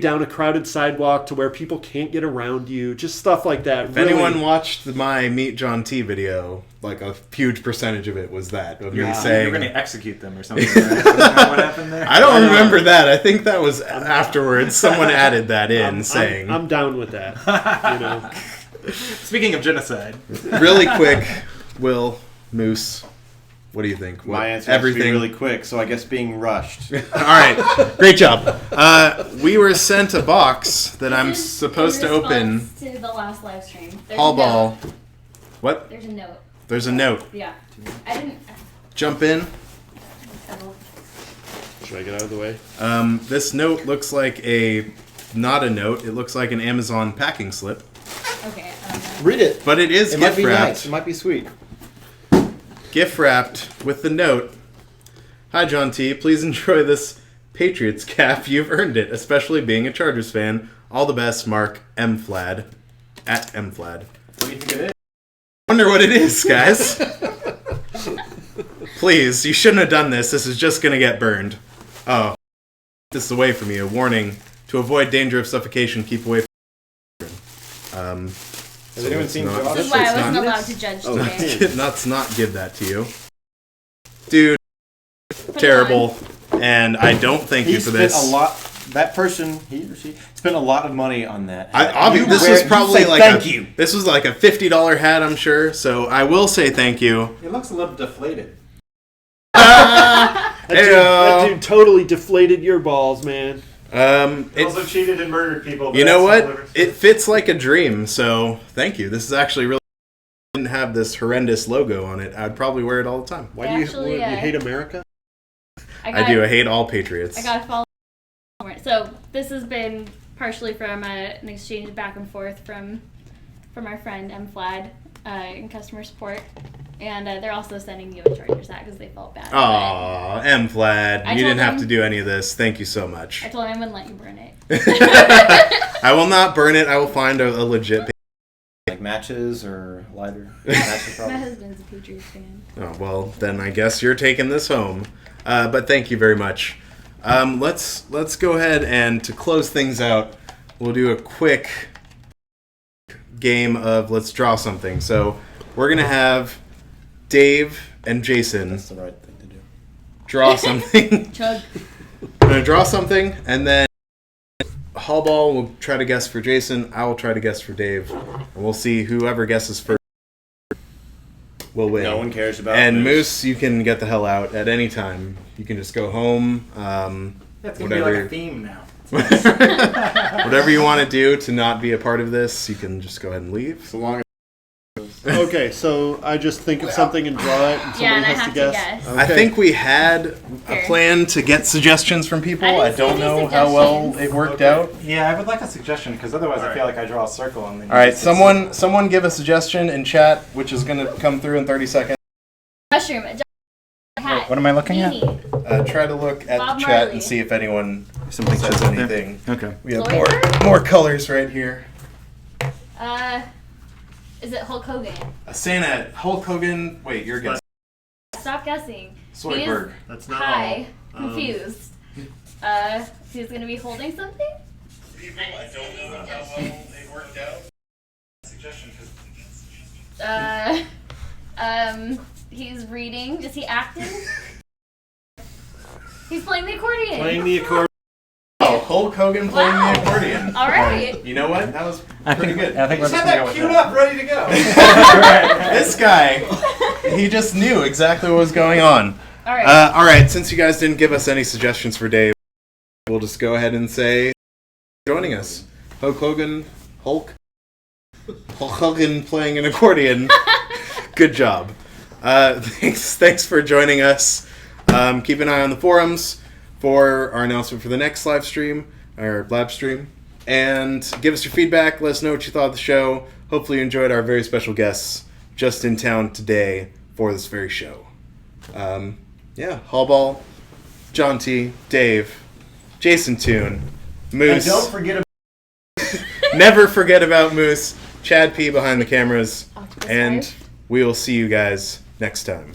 Speaker 5: down a crowded sidewalk to where people can't get around you. Just stuff like that.
Speaker 1: If anyone watched my Meet John T video, like a huge percentage of it was that. Of me saying,
Speaker 4: you're going to execute them or something, right? What happened there?
Speaker 1: I don't remember that. I think that was afterwards. Someone added that in saying...
Speaker 5: I'm down with that. You know.
Speaker 4: Speaking of genocide.
Speaker 1: Really quick, Will, Moose, what do you think?
Speaker 6: My answer is to be really quick, so I guess being rushed.
Speaker 1: All right, great job. We were sent a box that I'm supposed to open.
Speaker 2: To the last live stream. There's
Speaker 1: Hall
Speaker 2: a
Speaker 1: ball.
Speaker 2: note.
Speaker 1: What?
Speaker 2: There's a note.
Speaker 1: There's a note.
Speaker 2: Yeah. I didn't.
Speaker 1: Jump in.
Speaker 5: Should I get out of the way?
Speaker 1: This note looks like not a note. It looks like an Amazon packing slip.
Speaker 2: Okay. I don't know.
Speaker 6: Read it.
Speaker 1: But it is
Speaker 6: It might
Speaker 1: gift
Speaker 6: be
Speaker 1: wrapped.
Speaker 6: nice. It might be sweet.
Speaker 1: Gift wrapped with the note. Hi, John T. Please enjoy this Patriots cap. You've earned it, especially being a Chargers fan. All the best, Mark M. Flad. At M. Flad.
Speaker 6: What do you think it is?
Speaker 1: I wonder what it is, guys. Please, you shouldn't have done this. This is just going to get burned. Oh. This is away from you. Warning. To avoid danger of suffocation, keep away from
Speaker 6: Has anyone seen Josh?
Speaker 2: This is why I wasn't allowed to judge today.
Speaker 1: Let's not give that to you. Dude, terrible. And I don't thank you for this.
Speaker 6: That person, he or she, spent a lot of money on that.
Speaker 1: This was probably like
Speaker 6: thank you.
Speaker 1: This was like a $50 hat, I'm sure. So I will say thank you.
Speaker 6: It looks a little deflated.
Speaker 5: That dude totally deflated your balls, man.
Speaker 7: He also cheated and murdered people.
Speaker 1: You know what? It fits like a dream. So thank you. This is actually really. Didn't have this horrendous logo on it. I'd probably wear it all the time.
Speaker 5: Why do you hate America?
Speaker 1: I do. I hate all Patriots.
Speaker 2: I gotta follow. So this has been partially from an exchange back and forth from our friend M. Flad in customer support, and they're also sending you a Chargers hat because they felt bad.
Speaker 1: Aw, M. Flad, you didn't have to do any of this. Thank you so much.
Speaker 2: I told him I wouldn't let you burn it.
Speaker 1: I will not burn it. I will find a legit.
Speaker 6: Like matches or lighter? Matches,
Speaker 2: My husband's a Patriots fan.
Speaker 1: Oh, well, then I guess you're taking this home. But thank you very much. Let's go ahead and to close things out, we'll do a quick game of let's draw something. So we're gonna have Dave and Jason.
Speaker 6: That's the right thing to do.
Speaker 1: draw something.
Speaker 2: Chug.
Speaker 1: I'm going to draw something, and then Hallball will try to guess for Jason. I will try to guess for Dave. And we'll see whoever guesses first will win.
Speaker 6: No one cares about
Speaker 1: And Moose, you can get the hell out at any time. You can just go home.
Speaker 4: That's going to be like a theme now.
Speaker 1: Whatever you want to do to not be a part of this, you can just go ahead and leave.
Speaker 3: So long as
Speaker 5: Okay, so I just think of something and draw it, and somebody
Speaker 2: Yeah, and I
Speaker 5: has
Speaker 2: have
Speaker 5: to
Speaker 2: to
Speaker 5: guess.
Speaker 2: guess.
Speaker 1: I think we had a plan to get suggestions from people.
Speaker 2: I
Speaker 1: I
Speaker 2: didn't see
Speaker 1: don't
Speaker 2: any
Speaker 1: know how well
Speaker 2: suggestions.
Speaker 1: it worked out.
Speaker 4: Yeah, I would like a suggestion because otherwise I feel like I draw a circle and then.
Speaker 1: All right, someone give a suggestion in chat, which is going to come through in 30 seconds.
Speaker 2: Mushroom. Hat.
Speaker 4: What am I looking at?
Speaker 2: Beanie.
Speaker 1: Try to look at
Speaker 2: Bob
Speaker 1: the chat
Speaker 2: Marley.
Speaker 1: and see if anyone
Speaker 4: Something
Speaker 1: says
Speaker 4: says something.
Speaker 1: anything.
Speaker 4: Okay.
Speaker 1: We have
Speaker 2: Lawyer?
Speaker 1: more colors right here.
Speaker 2: Is it Hulk Hogan?
Speaker 1: Santa, Hulk Hogan. Wait, you're guessing.
Speaker 2: Stop guessing.
Speaker 1: Soyberg.
Speaker 5: That's not
Speaker 2: Hi.
Speaker 5: all.
Speaker 2: Confused. He's gonna be holding something?
Speaker 1: People, I don't know how well it worked out. Suggestion.
Speaker 2: He's reading. Is he acting? He's playing the accordion.
Speaker 5: Playing the accordion.
Speaker 1: Oh, Hulk Hogan playing
Speaker 2: Wow.
Speaker 1: the accordion.
Speaker 2: All right.
Speaker 1: You know what? That was pretty good.
Speaker 4: I think we're just
Speaker 3: had
Speaker 4: gonna go
Speaker 3: that
Speaker 4: with
Speaker 3: queued
Speaker 4: that.
Speaker 3: up, ready to go.
Speaker 1: This guy, he just knew exactly what was going on.
Speaker 2: All right.
Speaker 1: All right, since you guys didn't give us any suggestions for Dave, we'll just go ahead and say, joining us, Hulk Hogan playing an accordion. Good job. Thanks for joining us. Keep an eye on the forums for our announcement for the next live stream, or lab stream. And give us your feedback. Let us know what you thought of the show. Hopefully you enjoyed our very special guests just in town today for this very show. Hallball, John T, Dave, Jason Toon, Moose.
Speaker 3: And don't forget
Speaker 1: Never forget about Moose, Chad P behind the cameras,
Speaker 2: Octopus
Speaker 1: and
Speaker 2: Life.
Speaker 1: we will see you guys next time.